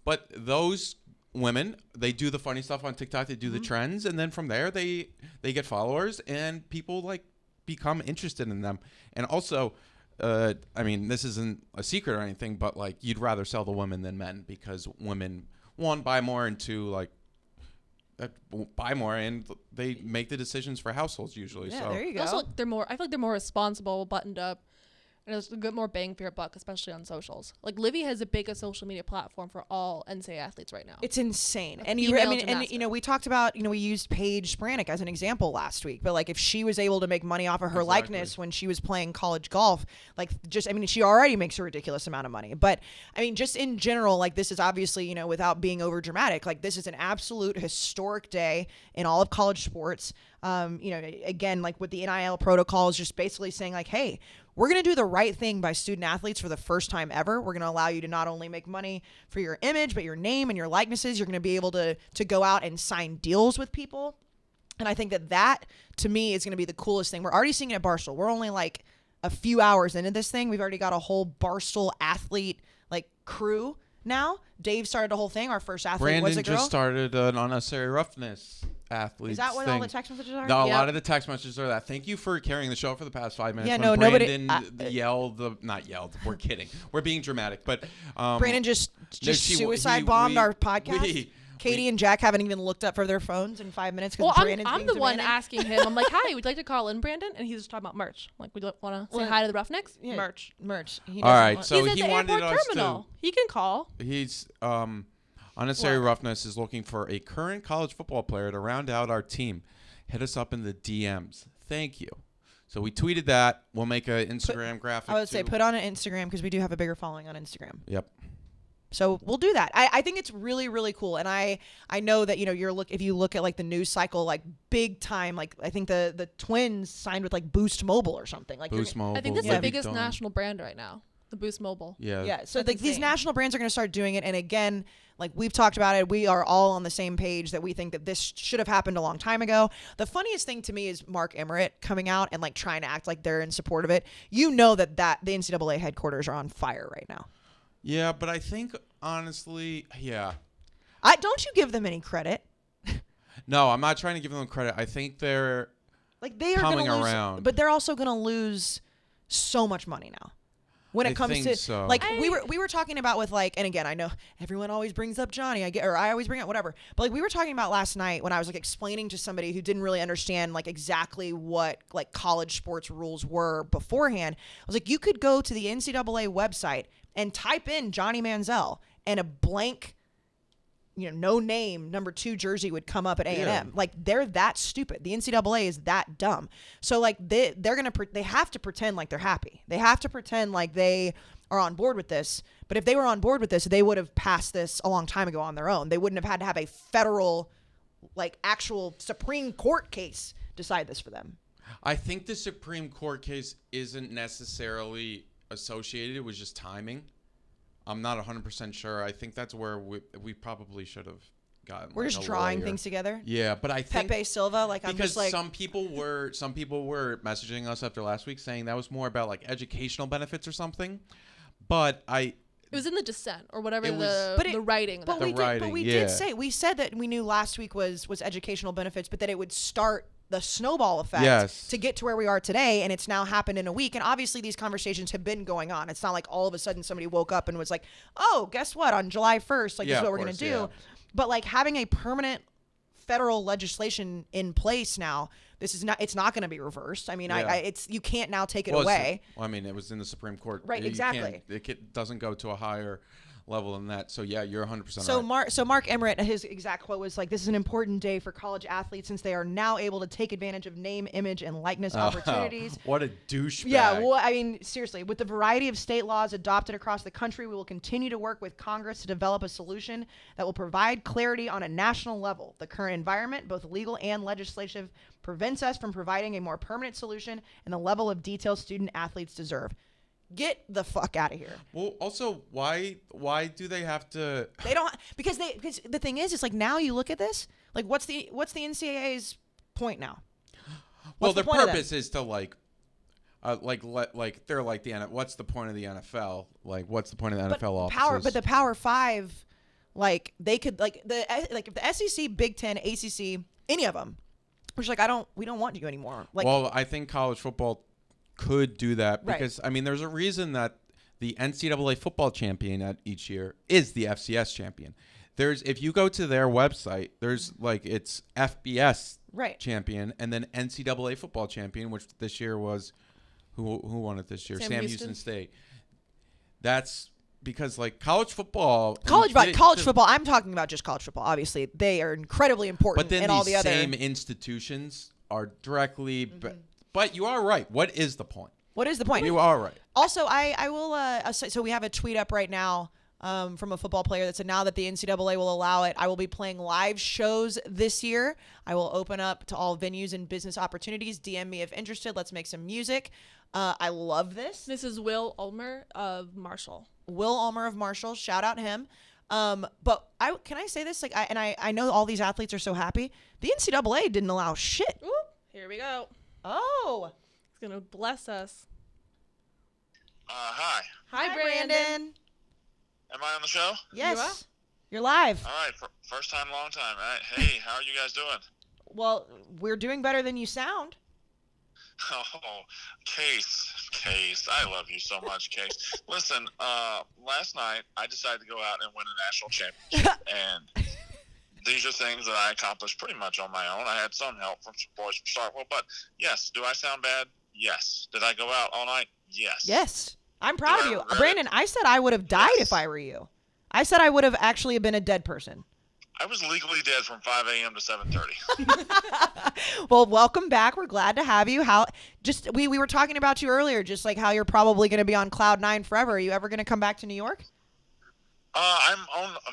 But those women, they do the funny stuff on TikTok. They do the trends, and then from there they get followers, and people like become interested in them. And also, I mean, this isn't a secret or anything, but like you'd rather sell the women than men, because women, one, buy more, and two, like buy more, and they make the decisions for households usually. Yeah, so there you go. Also, I feel like they're more responsible, buttoned up, and there's a good more bang for your buck, especially on socials. Like Livy has the biggest social media platform for all NCAA athletes right now. It's insane. A And female and gymnastic. we talked about, we used Paige Spranick as an example last week, but like if she was able to make money off of her likeness when she was playing college golf, like she already makes a ridiculous amount of money. But I mean, just in general, like this is obviously, without being over dramatic, like this is an absolute historic day in all of college sports. Again, like with the NIL protocols, just basically saying like, hey, we're going to do the right thing by student athletes for the first time ever. We're going to allow you to not only make money for your image, but your name and your likenesses. You're going to be able to go out and sign deals with people. And I think that to me is going to be the coolest thing. We're already seeing it at Barstool. We're only like a few hours into this thing. We've already got a whole Barstool athlete like crew now. Dave started the whole thing. Our first athlete was a girl. Brandon just started an Unnecessary Roughness athlete. Is that what thing. all the text messages are? No, a Yep. lot of the text messages are that. Thank you for carrying the show for the past 5 minutes. Yeah, when no, Brandon nobody- not yelled. We're kidding. We're being dramatic, but Brandon just suicide bombed our podcast. Katie and Jack haven't even looked up for their phones in 5 minutes because Well, Brandon's I'm being the one demanding. asking him. I'm like, hi, would you like to call in, Brandon? And he's just talking about merch. Like, would you want to say hi to the Roughnecks? Yeah. Merch. He All doesn't right, want- so he's at he the wanted airport us terminal. He can call. He's Unnecessary Roughness is looking for a current college football player to round out our team. Hit us up in the DMs. Thank you. So we tweeted that. We'll make an Instagram graphic. I would say too. put on an Instagram because we do have a bigger following on Instagram. Yep. So we'll do that. I think it's really, really cool. And I know that, if you look at like the news cycle, like big time, like I think the Twins signed with like Boost Mobile or something. Like Boost Mobile. I think this is Livy the biggest Dunn. national brand right now, the Boost Mobile. Yeah. Yeah. So That's like these insane. national brands are going to start doing it. And again, like we've talked about it, we are all on the same page that we think that this should have happened a long time ago. The funniest thing to me is Mark Emmert coming out and like trying to act like they're in support of it. That the NCAA headquarters are on fire right now. Yeah, but I think honestly, yeah. Don't you give them any credit. No, I'm not trying to give them credit. I think they're Like they are coming gonna lose, around. but they're also going to lose so much money now. When I it comes think to so. like we were talking about with like, and again I know everyone always brings up Johnny, I always bring up whatever, but like we were talking about last night when I was like explaining to somebody who didn't really understand like exactly what like college sports rules were beforehand. I was like, you could go to the NCAA website and type in Johnny Manziel and a blank no name number 2 jersey would come up at A&M. Yeah. Like they're that stupid. The NCAA is that dumb. So like they have to pretend like they're happy. They have to pretend like they are on board with this. But if they were on board with this, they would have passed this a long time ago on their own. They wouldn't have had to have a federal, like actual Supreme Court case decide this for them. I think the Supreme Court case isn't necessarily associated. It was just timing. I'm not 100% sure. I think that's where we probably should have gotten. We're like just a drawing lawyer. things together. Yeah, but I think Pepe Silva, like I'm because just like some people were messaging us after last week saying that was more about like educational benefits or something. But It was in the dissent or whatever It was- the writing. But that we The did. writing, But we yeah. did say we knew last week was educational benefits, but that it would start the snowball effect Yes. to get to where we are today, and it's now happened in a week. And obviously, these conversations have been going on. It's not like all of a sudden somebody woke up and was like, "Oh, guess what? On July 1st, like this Yeah, is what of we're going course, to do." yeah. But like having a permanent federal legislation in place now, it's not going to be reversed. I mean, Yeah. you can't now take it well, away. I mean, it was in the Supreme Court. Right, You exactly. It doesn't go to a higher level than that. So yeah, you're 100% So right. Mark Emmert, his exact quote was like, "This is an important day for college athletes since they are now able to take advantage of name, image, and likeness opportunities." What a douchebag. Yeah, well, I mean, seriously, with the variety of state laws adopted across the country, we will continue to work with Congress to develop a solution that will provide clarity on a national level. The current environment, both legal and legislative, prevents us from providing a more permanent solution and the level of detail student athletes deserve. Get the fuck out of here. Well, also, why do they have to? They don't because the thing is like now you look at this, like what's the NCAA's point now? Well, the purpose is to like they're like what's the point of the NFL? Like, what's the point of the NFL offices? But the Power Five, like they could if the SEC, Big Ten, ACC, any of them, which like we don't want you anymore. Like, well, I think college football could do that because I mean, there's a reason that the NCAA football champion at each year is the FCS champion. If you go to their website, there's like it's FBS champion and then NCAA football champion, which this year was who won it this year? Sam Houston State. That's because like college football. I'm talking about just college football. Obviously, they are incredibly important. But then all the other same institutions are directly. Mm-hmm. But you are right. What is the point? What is the point? You are right. Also, I will. So we have a tweet up right now from a football player that said, now that the NCAA will allow it, I will be playing live shows this year. I will open up to all venues and business opportunities. DM me if interested. Let's make some music. I love this. This is Will Ulmer of Marshall. Will Ulmer of Marshall. Shout out him. But can I say this? Like, I know all these athletes are so happy. The NCAA didn't allow shit. Ooh, here we go. Oh. It's going to bless us. Hi. Hi, Brandon. Am I on the show? Yes. You're live. All right. First time, long time. Hey, how are you guys doing? Well, we're doing better than you sound. Oh, Case. I love you so much, Case. Listen, last night I decided to go out and win a national championship. And these are things that I accomplished pretty much on my own. I had some help from some boys from Starkville. But, yes, do I sound bad? Yes. Did I go out all night? Yes. Yes. I'm proud of you. Brandon, I said I would have died if I were you. I said I would have actually been a dead person. I was legally dead from 5 a.m. to 7:30. Well, welcome back. We're glad to have you. We were talking about you earlier, just like how you're probably going to be on cloud nine forever. Are you ever going to come back to New York?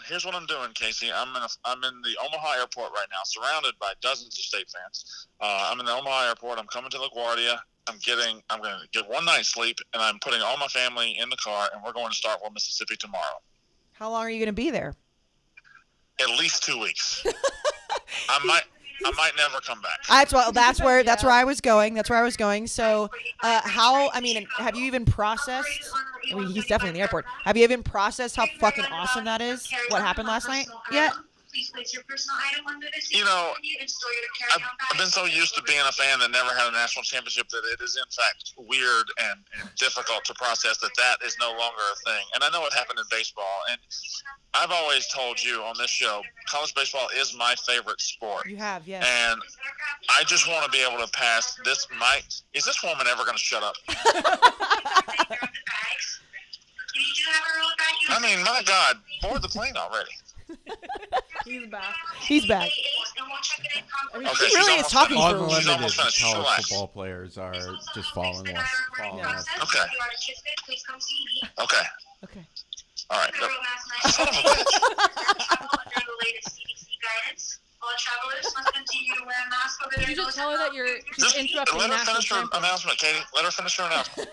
Here's what I'm doing, Casey. I'm in the Omaha airport right now, surrounded by dozens of state fans. I'm in the Omaha airport. I'm coming to LaGuardia. I'm going to get one night's sleep, and I'm putting all my family in the car, and we're going to Starkville, Mississippi tomorrow. How long are you going to be there? At least 2 weeks. I might never come back. That's where I was going. So, have you even processed? I mean, he's definitely in the airport. Have you even processed how fucking awesome that is? What happened last night yet? Please place your personal item under this. I've been so used to being a fan that never had a national championship that it is in fact weird and difficult to process that is no longer a thing. And I know it happened in baseball. And I've always told you on this show, college baseball is my favorite sport. You have, yes. And I just want to be able to pass this mic. Is this woman ever going to shut up? I mean, my God, board the plane already. He's back. I mean, okay, he really is talking for unlimited college football players are just falling off. Okay. All right. Son of a bitch. All travelers must continue to wear a mask over their nose. You just tell her that you're interrupting. Let her finish her announcement, Katie. Let her finish her announcement.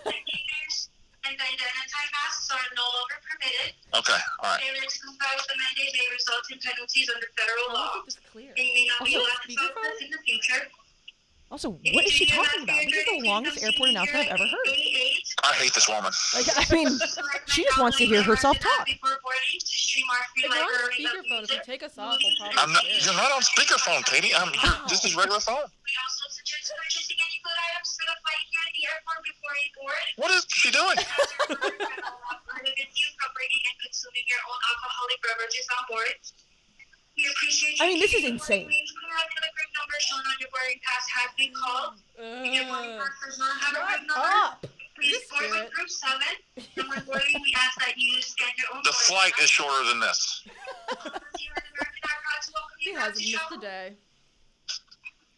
And identified masks are no longer permitted. Okay, all right. Failure to comply with the mandate may result in penalties under federal law. It may not be allowed to process in the future. Also, what is she talking about? This is the longest airport announcement I've ever heard. I hate this woman. Like, I mean, she just wants to hear herself talk. If you're on speakerphone, if you take us off, we'll probably you're not on speakerphone, Katie. This is regular phone. We also suggest purchasing any food items for the flight here at the airport before you board. What is she doing? Prohibits you from bringing and consuming your own alcoholic beverages on board. We appreciate you. I mean, this is insane. The group number shown on your boarding pass has been called. If your boarding pass does not have a group number, Please board with group 7. And when boarding, we ask that you scan your own. The flight is shorter than this. He hasn't missed a day.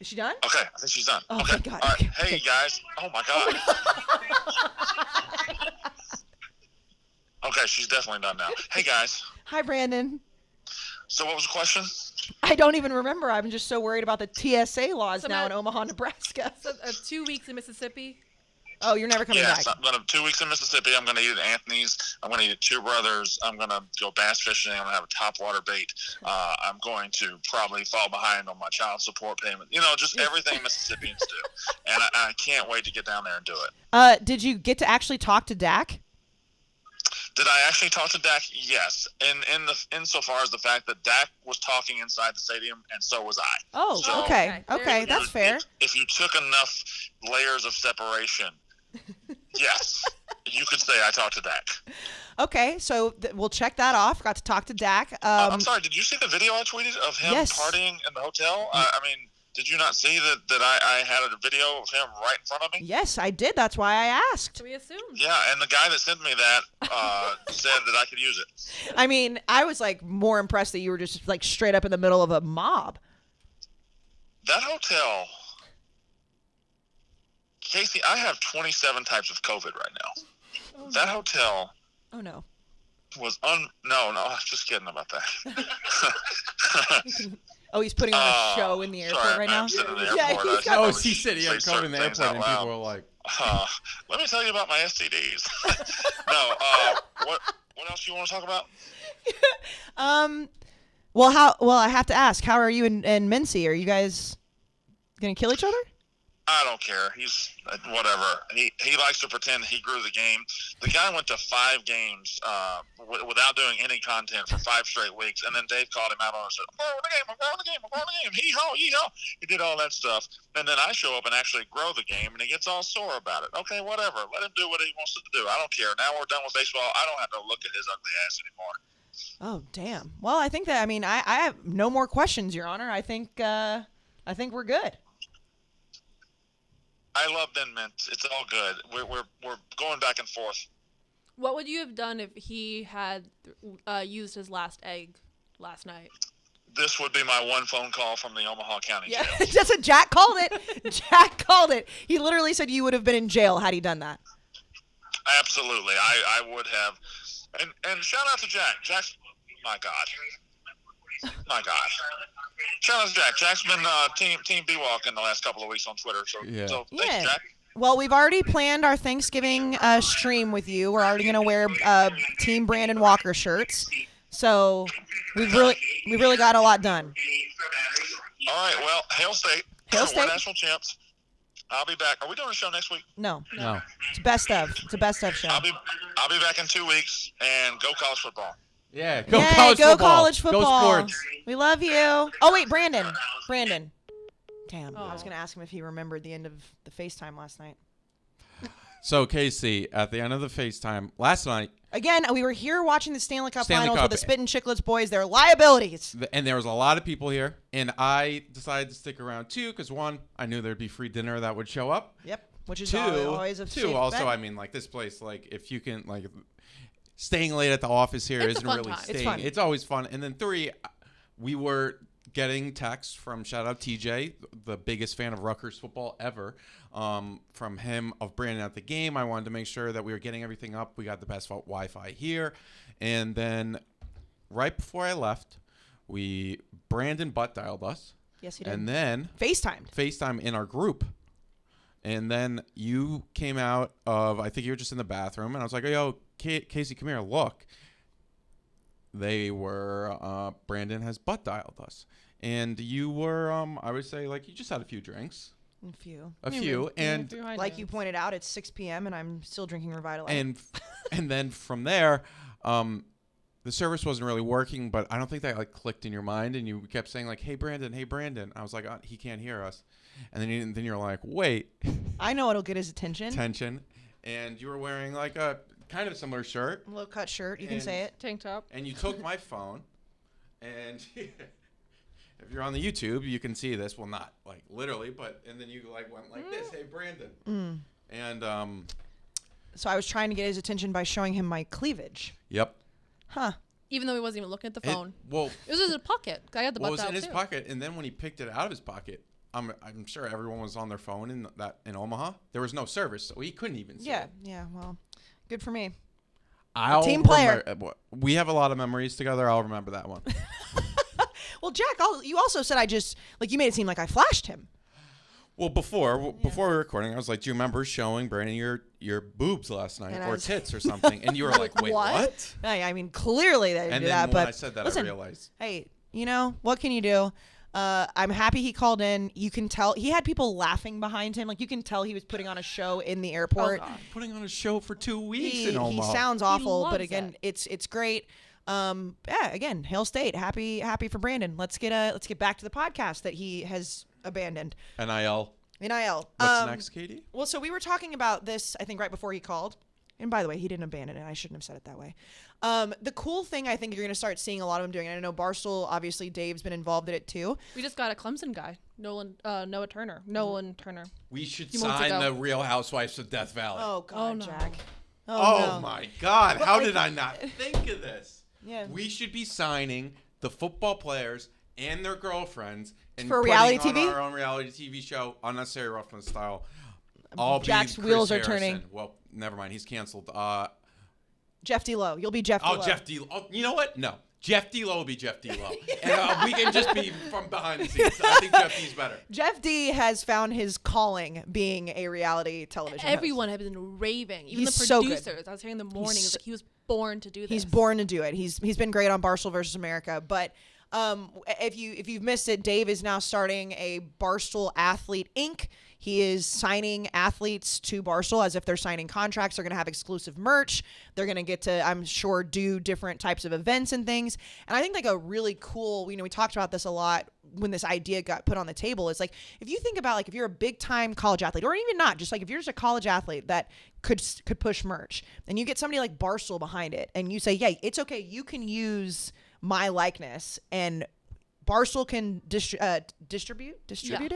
Is she done? Okay, I think she's done. Oh, okay. thank God. All right. Okay, Hey, okay. guys. Oh, my God. Okay, she's definitely done now. Hey, guys. Hi, Brandon. So what was the question? I don't even remember. I'm just so worried about the TSA laws So now Matt- in Omaha, Nebraska. So 2 weeks in Mississippi. Oh, you're never coming Yes, back. I'm gonna 2 weeks in Mississippi. I'm gonna eat at Anthony's. I'm gonna eat at Two Brothers. I'm gonna go bass fishing. I'm gonna have a topwater bait. I'm going to probably fall behind on my child support payment. You know, just everything Mississippians do. And I can't wait to get down there and do it. Did you get to actually talk to Dak? Did I actually talk to Dak? Yes. Insofar as the fact that Dak was talking inside the stadium, and so was I. Oh, So- okay. Okay, Okay, there you that's fair. If you took enough layers of separation, yes, you could say I talked to Dak. Okay, so we'll check that off. Got to talk to Dak. I'm sorry, did you see the video I tweeted of him Yes. partying in the hotel? I mean, did you not see that I had a video of him right in front of me? Yes, I did. That's why I asked. So we assumed. Yeah, and the guy that sent me that said that I could use it. I mean, I was like more impressed that you were just like straight up in the middle of a mob. That hotel, Casey, I have 27 types of COVID right now. Oh, That hotel Oh no. was no, just kidding about that. Oh, he's putting on a show in the airport sorry, right now. I'm sitting in the Yeah, airport. he's I got- Oh, probably he said he had say COVID in the certain things airport, and out people loud. were like, Let me tell you about my STDs. No, what else you want to talk about? Well, I have to ask, how are you and Mincy? Are you guys gonna kill each other? I don't care. He's whatever. He likes to pretend he grew the game. The guy went to 5 games without doing any content for 5 straight weeks, and then Dave called him out on it and said, I'm growing the game, I'm growing the game, I'm growing the game. Hee-haw, yee-haw. He did all that stuff, and then I show up and actually grow the game, and he gets all sore about it. Okay, whatever. Let him do what he wants to do. I don't care. Now we're done with baseball. I don't have to look at his ugly ass anymore. Oh, damn. Well, I think that I have no more questions, Your Honor. I think we're good. I love Ben Mintz. It's all good. We're going back and forth. What would you have done if he had used his last egg last night? This would be my one phone call from the Omaha County Yeah, Jail. that's what Jack called it. Jack called it. He literally said you would have been in jail had he done that. Absolutely, I would have. And shout out to Jack. Jack's my God. Shout out to Jack. Jack's been Team B-Walk in the last couple of weeks on Twitter. So, Yeah. so Yeah. thanks, Jack. Well, we've already planned our Thanksgiving stream with you. We're already gonna wear Team Brandon Walker shirts. So we've really got a lot done. All right. Well, Hail State. Hail We're State. national champs. I'll be back. Are we doing a show next week? No, no. it's best of. It's a best of show. I'll be back in 2 weeks. And go college football. Yeah, go Yay, college go football. college football. Go sports. We love you. Oh wait, Brandon. Damn, I was Oh. gonna ask him if he remembered the end of the FaceTime last night. So, Casey, at the end of the FaceTime last night, Again, we were here watching the Stanley Cup Stanley Finals Cup. with the Spittin' Chicklets boys. Their liabilities. and there was a lot of people here, and I decided to stick around too because one, I knew there'd be free dinner that would show up. Yep. Which is Two, always a safe also, bet. I mean, like this place, like if you can, like staying late at the office here It's a isn't fun really time. It's staying. fun. It's always fun. And then 3, we were getting texts from shout out TJ, the biggest fan of Rutgers football ever, from him of Brandon at the game. I wanted to make sure that we were getting everything up. We got the best Wi-Fi here, and then right before I left, Brandon butt dialed us. Yes, he did. And then FaceTimed. in our group. And then you came out of, I think you were just in the bathroom, and I was like, yo, Casey, come here, look. They were, Brandon has butt dialed us. And you were, I would say, like, you just had a few drinks. A few. And Like you pointed out, it's 6 p.m. and I'm still drinking Revitalize. and then from there, the service wasn't really working, but I don't think that like clicked in your mind, and you kept saying like, "Hey Brandon, hey Brandon." I was like, he can't hear us, and then you're like, "Wait." I know it'll get his attention. Tension, and you were wearing like a kind of similar shirt, A low cut shirt. You can And- say it. Tank top. and you took my phone, and if you're on the YouTube, you can see this. Well, not like literally, but and then you like went like this, "Hey Brandon," and So I was trying to get his attention by showing him my cleavage. Yep. Huh. Even though he wasn't even looking at the phone. It was in his pocket. I had the well, it butt was out in his too. pocket, and then when he picked it out of his pocket, I'm sure everyone was on their phone in Omaha. There was no service, so he couldn't even see it. Yeah. Well, good for me. Team player. We have a lot of memories together. I'll remember that one. Well, Jack, you also said you made it seem like I flashed him. Well, before we were recording, I was like, "Do you remember showing Brandon your boobs last night, or tits or something?" And you were like, "Wait, what?" I mean, clearly they didn't do that. And then when but I said that, listen, I realized. Hey, what can you do? I'm happy he called in. You can tell he had people laughing behind him. Like you can tell he was putting on a show in the airport. Oh, putting on a show for 2 weeks in Omaha. He sounds awful, but again, it. it's great. Again, Hail State, happy for Brandon. Let's get back to the podcast that he has abandoned. NIL. What's next, Katie? Well, so we were talking about this, I think, right before he called. And by the way, he didn't abandon it. I shouldn't have said it that way. The cool thing I think you're going to start seeing a lot of them doing, and I know Barstool, obviously Dave's been involved in it too. We just got a Clemson guy, Nolan Turner. We should sign the Real Housewives of Death Valley. Oh, God, no. Jack. Oh, no. my God. How did I not think of this? Yeah. We should be signing the football players and their girlfriends and for reality putting TV? on our own reality TV show, Unnecessary Roughness style. All Jack's being wheels Chris are turning. Harrison. Well, never mind. He's canceled. Jeff D-Lo. You'll be Jeff D-Lo. Jeff D. Oh, you know what? No. Jeff D-Lo will be Jeff D-Lo. And we can just be from behind the scenes. I think Jeff D's better. Jeff D has found his calling being a reality television host. Everyone has been raving. Even He's the so producers. good. I was hearing in the morning. It was like he was born to do this. He's born to do it. He's been great on Barstool versus America. But if you've missed it, Dave is now starting a Barstool Athlete Inc. He is signing athletes to Barstool as if they're signing contracts. They're going to have exclusive merch. They're going to get to, I'm sure, do different types of events and things. And I think like a really cool, we talked about this a lot when this idea got put on the table, is like, if you think about like if you're a big time college athlete, or even not, just like if you're just a college athlete that could push merch, and you get somebody like Barstool behind it, and you say, yeah, it's okay, you can use my likeness, and Barstool can distribute it.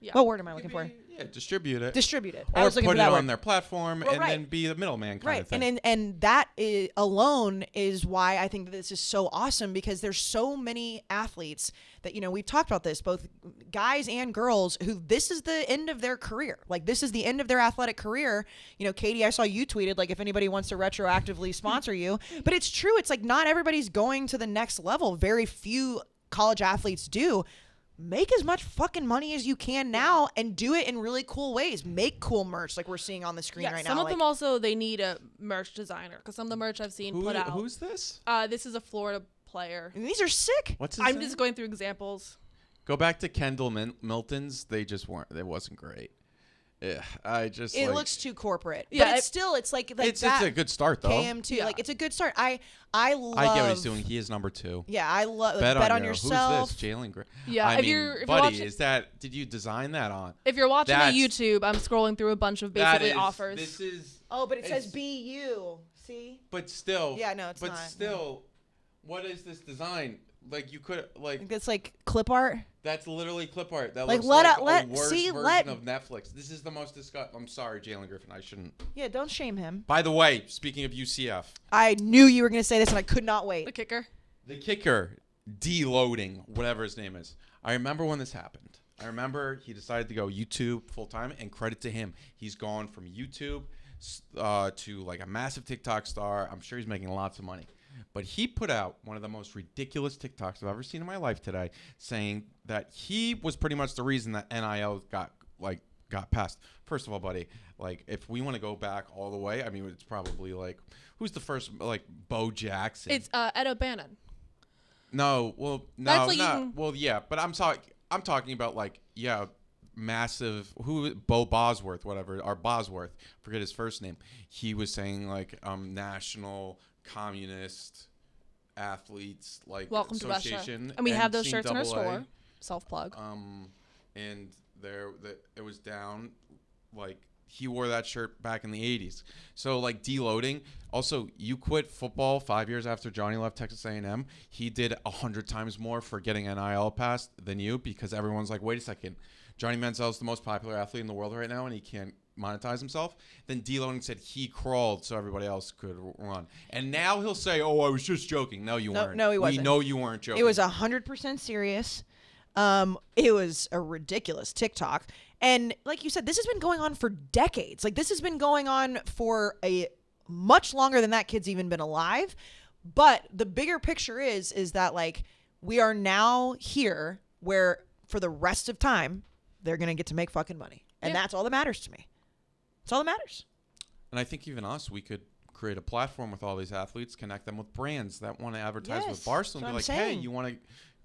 Yeah. What word am I looking for? Yeah, distribute it. Distribute it. Or put it on their platform and right. then be the middleman kind of thing. Right, and that alone is why I think that this is so awesome, because there's so many athletes that, we've talked about this, both guys and girls, who this is the end of their career. Like, this is the end of their athletic career. Katie, I saw you tweeted, like, if anybody wants to retroactively sponsor you. But it's true. It's like not everybody's going to the next level. Very few college athletes do. Make as much fucking money as you can now and do it in really cool ways. Make cool merch like we're seeing on the screen right now. Some of them also, they need a merch designer, because some of the merch I've seen put out. Who's this? This is a Florida player. And these are sick. What's his I'm name? just going through examples. Go back to Kendall Milton's. They just weren't. It wasn't great. Yeah, It looks too corporate. Yeah, but it's like it's that. It's a good start though. KM2, Yeah. like it's a good start. I love. I get what he's doing. He is number 2. Yeah, I love Bet on yourself. Who's this? Jalen Gray. Yeah, I if mean, you're buddy, watching, did you design that on? if you're watching That's- the YouTube, I'm scrolling through a bunch of basically offers. This is. Oh, but it says It's- BU. See? But still. Yeah, no, it's but not. But still, what is this design? Like you could like. It's like clip art. That's literally clip art. That Like, looks let like it- a let- worse see, version let- of Netflix. This is the most disgusting. I'm sorry, Jalen Griffin. I shouldn't. Yeah, don't shame him. By the way, speaking of UCF, I knew you were going to say this, and I could not wait. The kicker. the kicker, deloading, whatever his name is. I remember when this happened. I remember he decided to go YouTube full time, and credit to him, he's gone from YouTube to like a massive TikTok star. I'm sure he's making lots of money. But he put out one of the most ridiculous TikToks I've ever seen in my life today, saying that he was pretty much the reason that NIL got passed. First of all, buddy, like if we want to go back all the way, I mean, it's probably like who's the first, like Bo Jackson. It's Ed O'Bannon. No, well, no, That's like not even- well, yeah, but I'm talking about like massive Bo Bosworth, whatever, or Bosworth, forget his first name. He was saying like national communist athletes like Welcome to Russia. association, And we have those shirts in our NCAA. store. Self-plug. And it was down, like he wore that shirt back in the 80s. So like deloading. Also, you quit football 5 years after Johnny left Texas A&M. He did 100 times more for getting NIL passed than you, because everyone's like, wait a second, Johnny Manziel's the most popular athlete in the world right now, and he can't monetize himself. Then deloading said he crawled so everybody else could run. And now he'll say, "Oh, I was just joking." No, you weren't. No, he wasn't. We know you weren't joking. It was 100% serious. It was a ridiculous TikTok. And like you said, this has been going on for decades. Like, this has been going on for a much longer than that kid's even been alive. But the bigger picture is that, like, we are now here where for the rest of time, they're going to get to make fucking money. And that's all that matters to me. That's all that matters. And I think even us, we could create a platform with all these athletes, connect them with brands that want to advertise with Barstool, and be like, hey,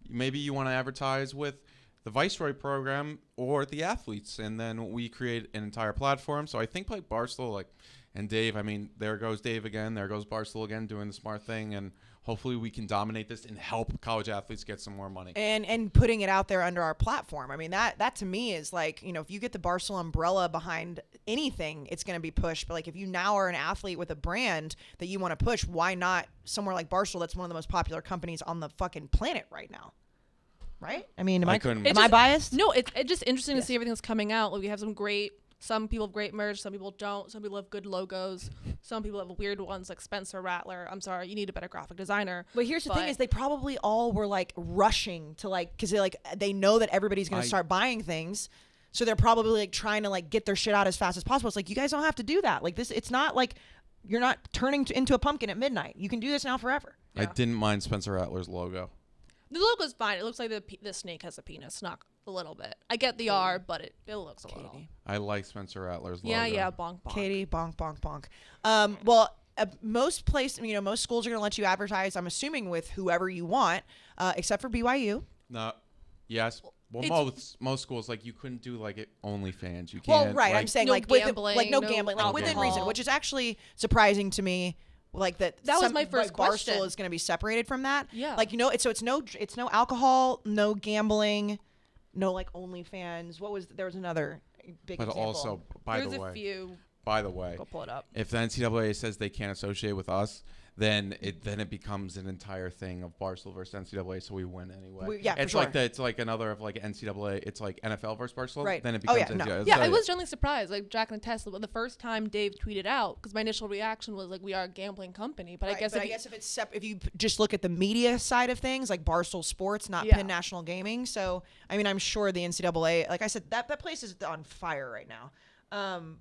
maybe you want to advertise with the Viceroy program or the athletes, and then we create an entire platform. So I think like Barstool, like, and Dave, I mean, there goes Dave again, there goes Barstool again, doing the smart thing, and hopefully we can dominate this and help college athletes get some more money. And putting it out there under our platform. I mean, that to me is like, you know, if you get the Barstool umbrella behind anything, it's going to be pushed. But like, if you now are an athlete with a brand that you want to push, why not somewhere like Barstool? That's one of the most popular companies on the fucking planet right now. Right? I mean, am I biased? No, it's just interesting to see everything that's coming out. Like, we have some people have great merch, some people don't. Some people have good logos. Some people have weird ones like Spencer Rattler. I'm sorry, you need a better graphic designer. But here's the thing is they probably all were like rushing to like, because they know that everybody's going to start buying things. So they're probably like trying to like get their shit out as fast as possible. It's like, you guys don't have to do that. Like this, it's not like you're not turning into a pumpkin at midnight. You can do this now forever. Yeah. I didn't mind Spencer Rattler's logo. The logo's fine. It looks like the snake has a penis, not a little bit. I get the R, but it looks a little. I like Spencer Rattler's logo. Yeah, bonk, bonk. Katie, bonk, bonk, bonk. Well, most schools are going to let you advertise, I'm assuming, with whoever you want, except for BYU. No, yes. Well, most schools, like, you couldn't do like it OnlyFans. You can't. Well, right. Like, I'm saying no like gambling, no gambling, like within reason, which is actually surprising to me. Like that was my first question. Barstool is going to be separated from that. Yeah. Like, you know, it's no alcohol, no gambling, no like OnlyFans. There was another big example. Also, by the way, go pull it up. If the NCAA says they can't associate with us, then it becomes an entire thing of Barstool versus NCAA, so we win anyway. It's for like sure. it's like another of like NCAA. It's like NFL versus Barstool. Right. Then it becomes NCAA. No. Yeah, I was generally surprised. Like Jack and Tesla, the first time Dave tweeted out, because my initial reaction was like, we are a gambling company. But I guess if you just look at the media side of things, like Barstool Sports, not Penn National Gaming. So I mean, I'm sure the NCAA, like I said, that place is on fire right now.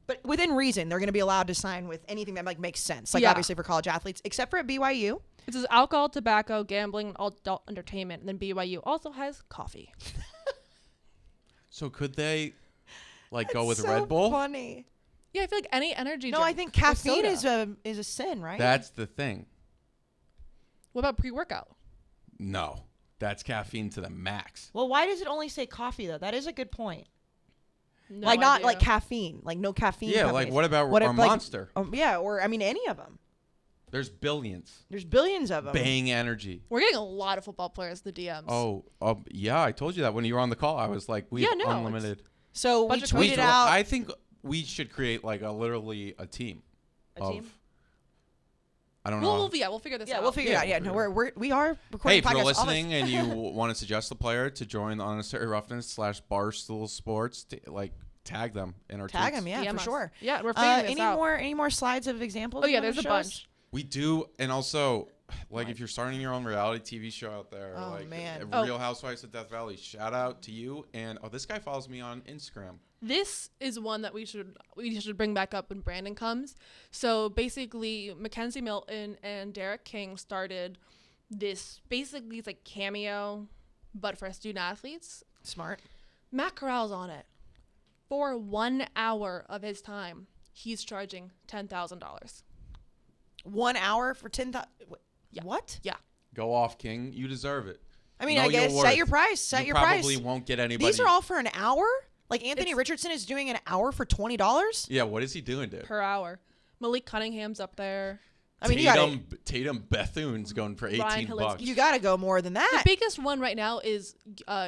But within reason, they're going to be allowed to sign with anything that like makes sense. Like obviously for college athletes, except for at BYU. It says alcohol, tobacco, gambling, and adult entertainment. And then BYU also has coffee. So could they like go with Red Bull? Funny. Yeah, I feel like any energy drink. No, I think caffeine is a sin, right? That's the thing. What about pre-workout? No, that's caffeine to the max. Well, why does it only say coffee though? That is a good point. No like not idea. like caffeine, like no caffeine. Yeah, companies. like what about our Monster? Yeah, or I mean any of them. There's billions. There's billions of them. Bang Energy. We're getting a lot of football players in the DMs. Oh, yeah, I told you that when you were on the call. I was like, we have unlimited. So we tweeted out. I think we should create like literally a team. Team? I don't know. We'll figure this out. Yeah, we'll figure it out. Yeah, no, we are recording. Hey, if you're listening and you want to suggest a player to join the Unnecessary Roughness / Barstool Sports, like tag them in our tag tweets. them, yeah, DM for us. sure. Yeah, we're figuring this out. Any more slides of examples? Oh yeah, there's a bunch. We do, and also, like, if you're starting your own reality TV show out there, Real Housewives of Death Valley, shout out to you. And this guy follows me on Instagram. This is one that we should bring back up when Brandon comes. So basically, Mackenzie Milton and Derek King started this. Basically, it's like Cameo, but for student athletes. Smart. Matt Corral's on it. For 1 hour of his time, he's charging $10,000. 1 hour for 10,000. Yeah. What? Yeah. Go off, King. You deserve it. I mean, I guess set your price. Set your price. You probably won't get anybody. These are all for an hour? Like Anthony Richardson is doing an hour for $20? Yeah, what is he doing, dude? Per hour. Malik Cunningham's up there. I mean, Tatum Bethune's going for $18. You got to go more than that. The biggest one right now is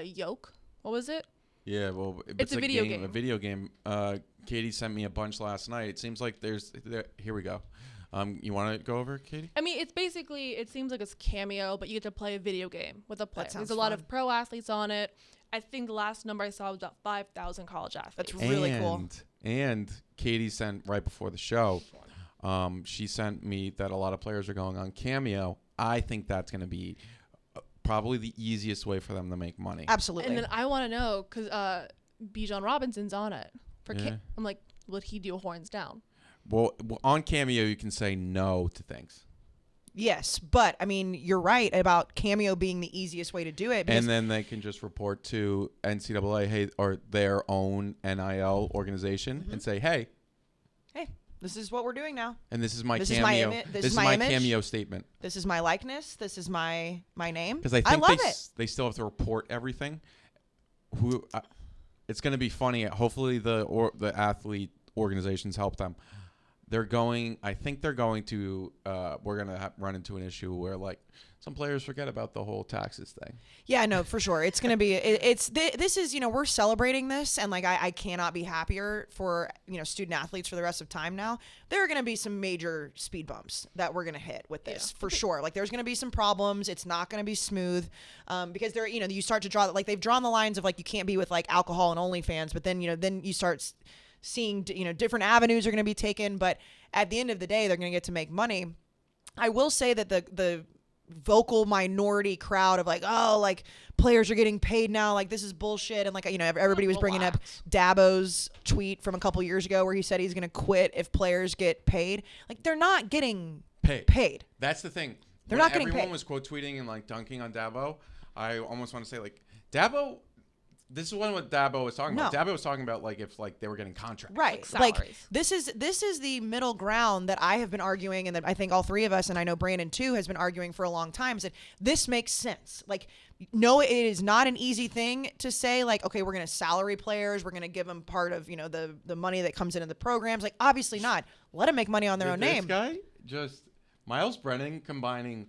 Yoke. What was it? Yeah, well, it's a video game. A video game. Katie sent me a bunch last night. It seems like here we go. You want to go over, Katie? I mean, it seems like it's Cameo, but you get to play a video game with a player. There's a lot fun. of pro athletes on it. I think the last number I saw was about 5,000 college athletes. That's really cool. And Katie sent right before the show, she sent me that a lot of players are going on Cameo. I think that's going to be probably the easiest way for them to make money. Absolutely. And then I want to know, because Bijan Robinson's on it. I'm like, would he do horns down? Well, on Cameo, you can say no to things. Yes, but I mean, you're right about Cameo being the easiest way to do it. And then they can just report to NCAA, hey, or their own NIL organization, and say, hey, this is what we're doing now. And this is my this Cameo. This is my image. Cameo statement. This is my likeness. This is my name. Because I think they still have to report everything. It's going to be funny. Hopefully, the athlete organizations help them. I think they're going to, we're going to run into an issue where like some players forget about the whole taxes thing. Yeah, no, for sure. It's going to be, this is, we're celebrating this, and like, I cannot be happier for, student athletes for the rest of time now. There are going to be some major speed bumps that we're going to hit with this for sure. Like there's going to be some problems. It's not going to be smooth, because there, you start to draw, like they've drawn the lines of like, you can't be with like alcohol and OnlyFans, but then, then you start seeing, different avenues are going to be taken, but at the end of the day, they're going to get to make money. I will say that the vocal minority crowd of like, oh, like players are getting paid now, like this is bullshit, and like, everybody was bringing up Dabo's tweet from a couple years ago where he said he's going to quit if players get paid. Like they're not getting paid. That's the thing. They're not getting paid. Everyone was quote tweeting and like dunking on Dabo. I almost want to say like Dabo. This is what Dabo was talking about. Dabo was talking about like if like they were getting contracts. Right. Like this is the middle ground that I have been arguing, and that I think all three of us, and I know Brandon too, has been arguing for a long time, is that this makes sense. Like, no, it is not an easy thing to say like, okay, we're going to salary players, we're going to give them part of, the money that comes into the programs. Like, obviously not. Let them make money on their own name. This guy just Miles Brennan combining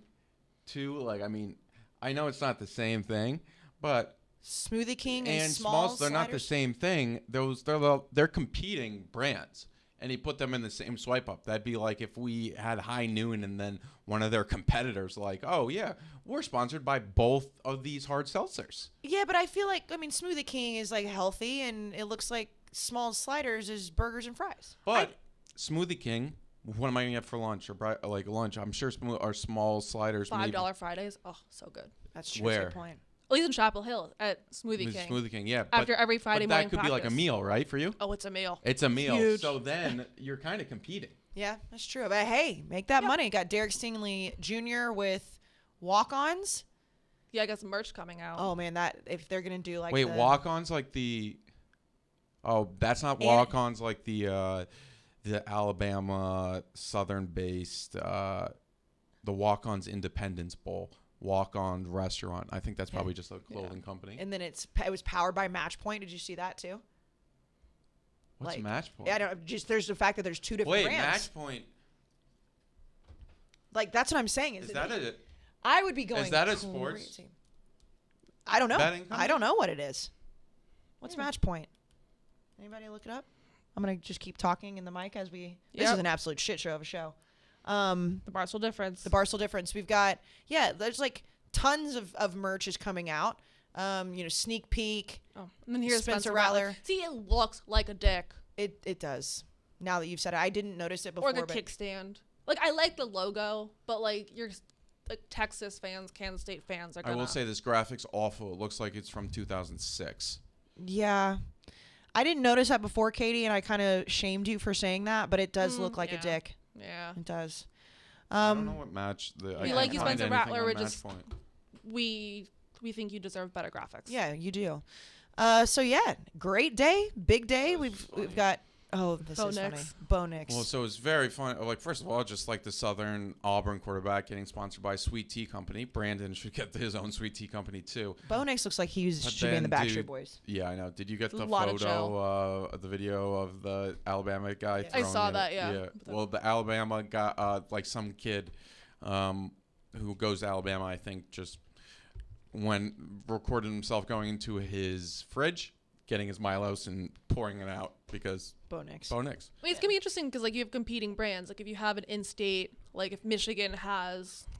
two, like, I mean, I know it's not the same thing, but Smoothie King and Smalls, they're not the same thing. They're competing brands, and he put them in the same swipe up. That'd be like if we had High Noon and then one of their competitors like, oh yeah, we're sponsored by both of these hard seltzers. Yeah, but I feel like, Smoothie King is like healthy, and it looks like Smalls Sliders is burgers and fries. But Smoothie King, what am I gonna get for lunch or like lunch? I'm sure our small sliders. $5 Fridays. Oh, so good. That's true. Where? That's a good point. At least in Chapel Hill at Smoothie King. Smoothie King, yeah. After every Friday morning that could be like a meal, right, for you? Oh, it's a meal. It's a meal. Huge. So then you're kind of competing. Yeah, that's true. But hey, make that money. Got Derek Stingley Jr. with walk-ons. Yeah, I got some merch coming out. Oh man, that if they're gonna do like walk-ons like the. Oh, that's not walk-ons like the Alabama Southern-based the Walk-ons Independence Bowl. Walk-on restaurant. I think that's probably just a clothing company. And then it was powered by Match Point. Did you see that too? What's Match Point? Yeah, I don't. Just there's the fact that there's two different brands. Match Point. Like that's what I'm saying. Is that a? I would be going. Is that a sports? Crazy. I don't know. Betting company? I don't know what it is. What's Match Point? Anybody look it up? I'm gonna just keep talking in the mic as we. This is an absolute shit show of a show. The Barstool Difference. The Barstool Difference. We've got, there's like tons of merch is coming out. Sneak peek. Oh, and then here's Spencer Rattler. See, it looks like a dick. It does. Now that you've said it, I didn't notice it before. Or the kickstand. Like, I like the logo, but like your Texas fans, Kansas State fans are gonna. I will say this graphic's awful. It looks like it's from 2006. Yeah. I didn't notice that before, Katie, and I kind of shamed you for saying that, but it does look like a dick. Yeah, it does. I don't know what match we like you, Spencer Rattler. We're just we think you deserve better graphics. Yeah, you do. So yeah, great day, big day. We've got this Bo is Nix. funny. Bo Nix. Well, so it's very fun. Like, first of all, just like the Southern Auburn quarterback getting sponsored by Sweet Tea Company. Brandon should get his own Sweet Tea Company too. Bo Nix looks like he should be in the Backstreet Boys. Yeah, I know. Did you get the photo, the video of the Alabama guy? I saw that. Yeah. Well, the Alabama guy, like some kid, who goes to Alabama, I think, just recorded himself going into his fridge getting his Milos and pouring it out because Bo Nix. I mean, it's gonna be interesting because like you have competing brands. Like if you have an in-state, like if Michigan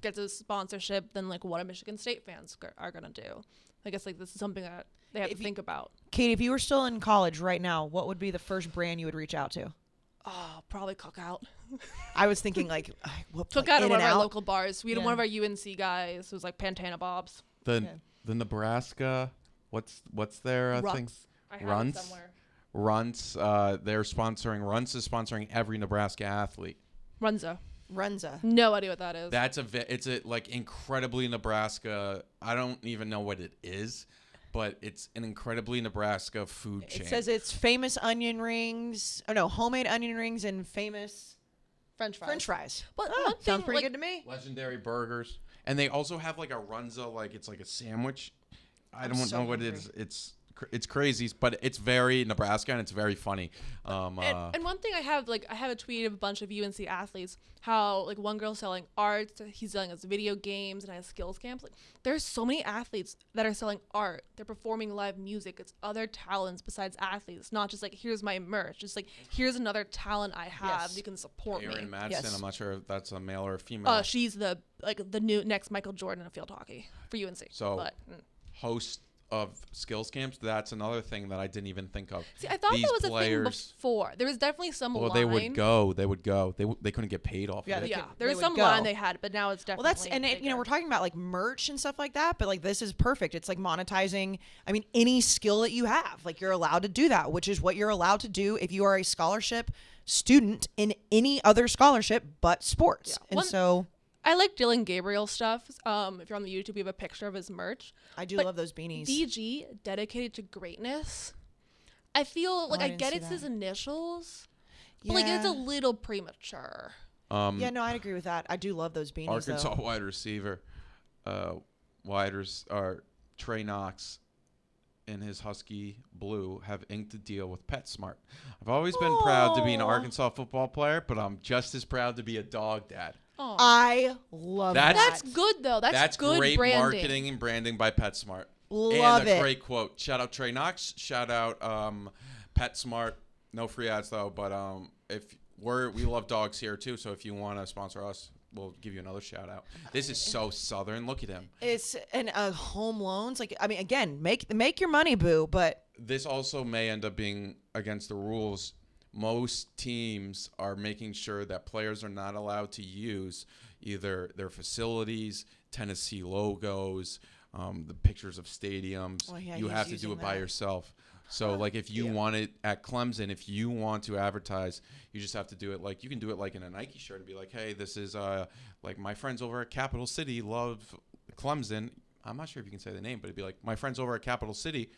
gets a sponsorship, then like what are Michigan State fans are gonna do? I guess like this is something that they have to think about. Katie, if you were still in college right now, what would be the first brand you would reach out to? Oh, probably Cookout. I was thinking like Cookout or one of our local bars. We had one of our UNC guys. It was like Pantana Bob's. The Nebraska, what's their thing? I have it somewhere. Runts. They're sponsoring. Runts is sponsoring every Nebraska athlete. Runza. No idea what that is. It's a like incredibly Nebraska. I don't even know what it is, but it's an incredibly Nebraska food chain. It says it's famous onion rings. Oh no, homemade onion rings and famous French fries. But sounds pretty good to me. Legendary burgers, and they also have like a Runza, like it's like a sandwich. I don't know what it is. It's crazy, but it's very Nebraska and it's very funny. And one thing I have a tweet of a bunch of UNC athletes, how like one girl's selling art, he's selling us video games and has skills camps. Like there's so many athletes that are selling art. They're performing live music. It's other talents besides athletes. It's not just like here's my merch. It's like here's another talent I have. You can support me. Erin Madsen, I'm not sure if that's a male or a female. She's the new next Michael Jordan of field hockey for UNC. So host of skills camps, that's another thing that I didn't even think of. See, I thought that was a thing before. There was definitely some line. They would go. They couldn't get paid off of it. There was some line they had, but now it's definitely we're talking about like merch and stuff like that, but like this is perfect. It's like monetizing, I mean, any skill that you have. Like you're allowed to do that, which is what you're allowed to do if you are a scholarship student in any other scholarship but sports. And I like Dylan Gabriel stuff. If you're on the YouTube, we have a picture of his merch. I do love those beanies. DG, dedicated to greatness. I feel like I get it's his initials, but like it's a little premature. I agree with that. I do love those beanies. Arkansas wide receiver, Trey Knox and his Husky Blue have inked a deal with PetSmart. I've always been proud to be an Arkansas football player, but I'm just as proud to be a dog dad. Aww. I love that. That's good though. That's good great branding. Marketing and branding by PetSmart. Love and a great quote. Shout out Trey Knox. Shout out PetSmart. No free ads though, but we love dogs here too. So if you want to sponsor us, we'll give you another shout out. This is so Southern. Look at him. It's home loans. Like I mean, again, make your money, boo. But this also may end up being against the rules. Most teams are making sure that players are not allowed to use either their facilities, Tennessee logos, the pictures of stadiums. Well, you have to do it by yourself. So, like, if you want it at Clemson, if you want to advertise, you just have to do it like you can do it like in a Nike shirt and be like, hey, this is like my friends over at Capital City love Clemson. I'm not sure if you can say the name, but it'd be like my friends over at Capital City.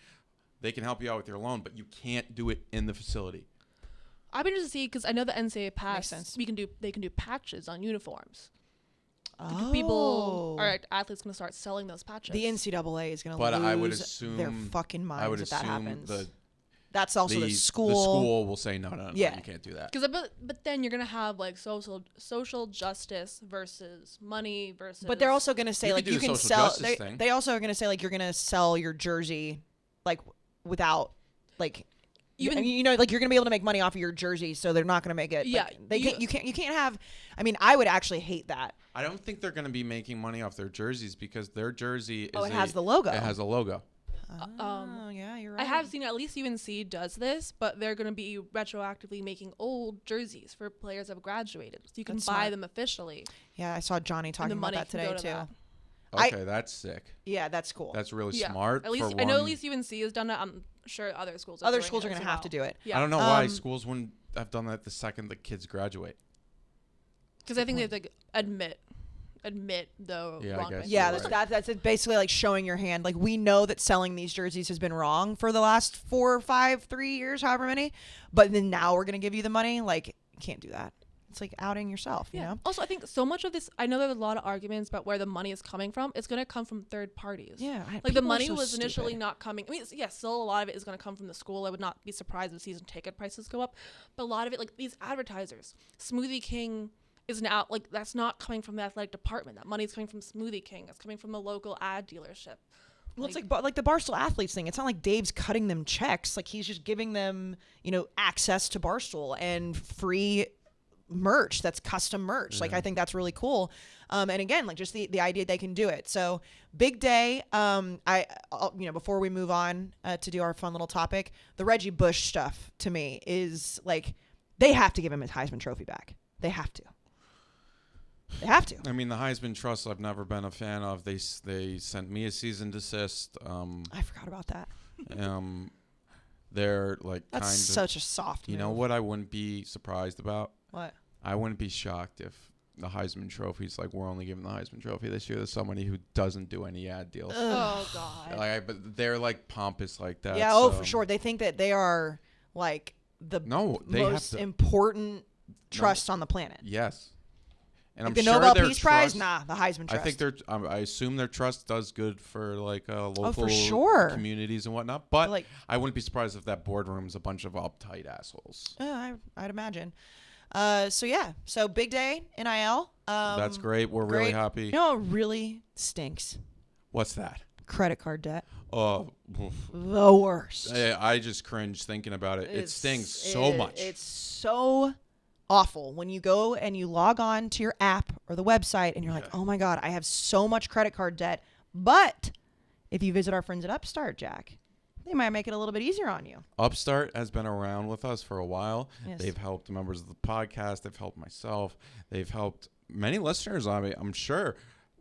They can help you out with your loan, but you can't do it in the facility. I've been interested to see because I know the NCAA passed. They can do patches on uniforms. Athletes going to start selling those patches. The NCAA is going to lose I would assume, their fucking minds if that happens. That's also the school. The school will say no, you can't do that. But then you're going to have like social justice versus money versus. But they're also going to say like you can sell. They also are going to say like you're going to sell your jersey like without like. Like you're gonna be able to make money off of your jersey, so they're not gonna make it. Yeah, you can't have. I mean, I would actually hate that. I don't think they're gonna be making money off their jerseys because their jersey has the logo. It has a logo. Yeah, you're right. I have seen at least UNC does this, but they're gonna be retroactively making old jerseys for players that have graduated, so you can buy them officially. Yeah, I saw Johnny talking about that today too. Okay, that's sick. Yeah, that's cool. That's really smart. At least I know at least UNC has done that. I'm sure other schools. Other schools are going to have to do it. Yeah. I don't know why schools wouldn't have done that the second the kids graduate. Because I think they have to admit the wrong. Yeah, that's basically like showing your hand. Like we know that selling these jerseys has been wrong for the last 4 or 5, 3 years, however many. But then now we're going to give you the money. Like you can't do that. It's like outing yourself, you know? Also, I think so much of this, I know there's a lot of arguments about where the money is coming from. It's going to come from third parties. Yeah. Like the money was initially not coming. I mean, still a lot of it is going to come from the school. I would not be surprised if season ticket prices go up. But a lot of it, like these advertisers, Smoothie King is now, like that's not coming from the athletic department. That money is coming from Smoothie King. It's coming from the local ad dealership. Well, it's like the Barstool athletes thing. It's not like Dave's cutting them checks. Like he's just giving them, access to Barstool and free merch that's custom merch. Like I think that's really cool. And again, like just the idea they can do it. So big day. Before we move on to do our fun little topic, the Reggie Bush stuff to me is like they have to give him his Heisman Trophy back. They have to. They have to. I mean, the Heisman Trust I've never been a fan of. They sent me a cease and desist. I forgot about that. They're like that's kind of such a soft move. You know what I wouldn't be surprised about? What? I wouldn't be shocked if the Heisman Trophy's like we're only giving the Heisman Trophy this year to somebody who doesn't do any ad deals. Oh God. But they're like pompous like that. Yeah. So. For sure. They think that they are like the they most important trust on the planet. Yes. And like I'm the sure Nobel their Peace Prize, trust, the Heisman Trust. I think I assume their trust does good for like local for sure. communities and whatnot. But like, I wouldn't be surprised if that boardroom's a bunch of uptight assholes. I'd imagine. So big day, NIL. That's great. We're really happy. You know what really stinks? What's that? Credit card debt. Oh, the worst. I just cringe thinking about it. It stings so much. It's so awful when you go and you log on to your app or the website and you're like, oh my God, I have so much credit card debt. But if you visit our friends at Upstart, Jack, they might make it a little bit easier on you. Upstart has been around with us for a while. Yes. They've helped members of the podcast. They've helped myself. They've helped many listeners, I'm sure,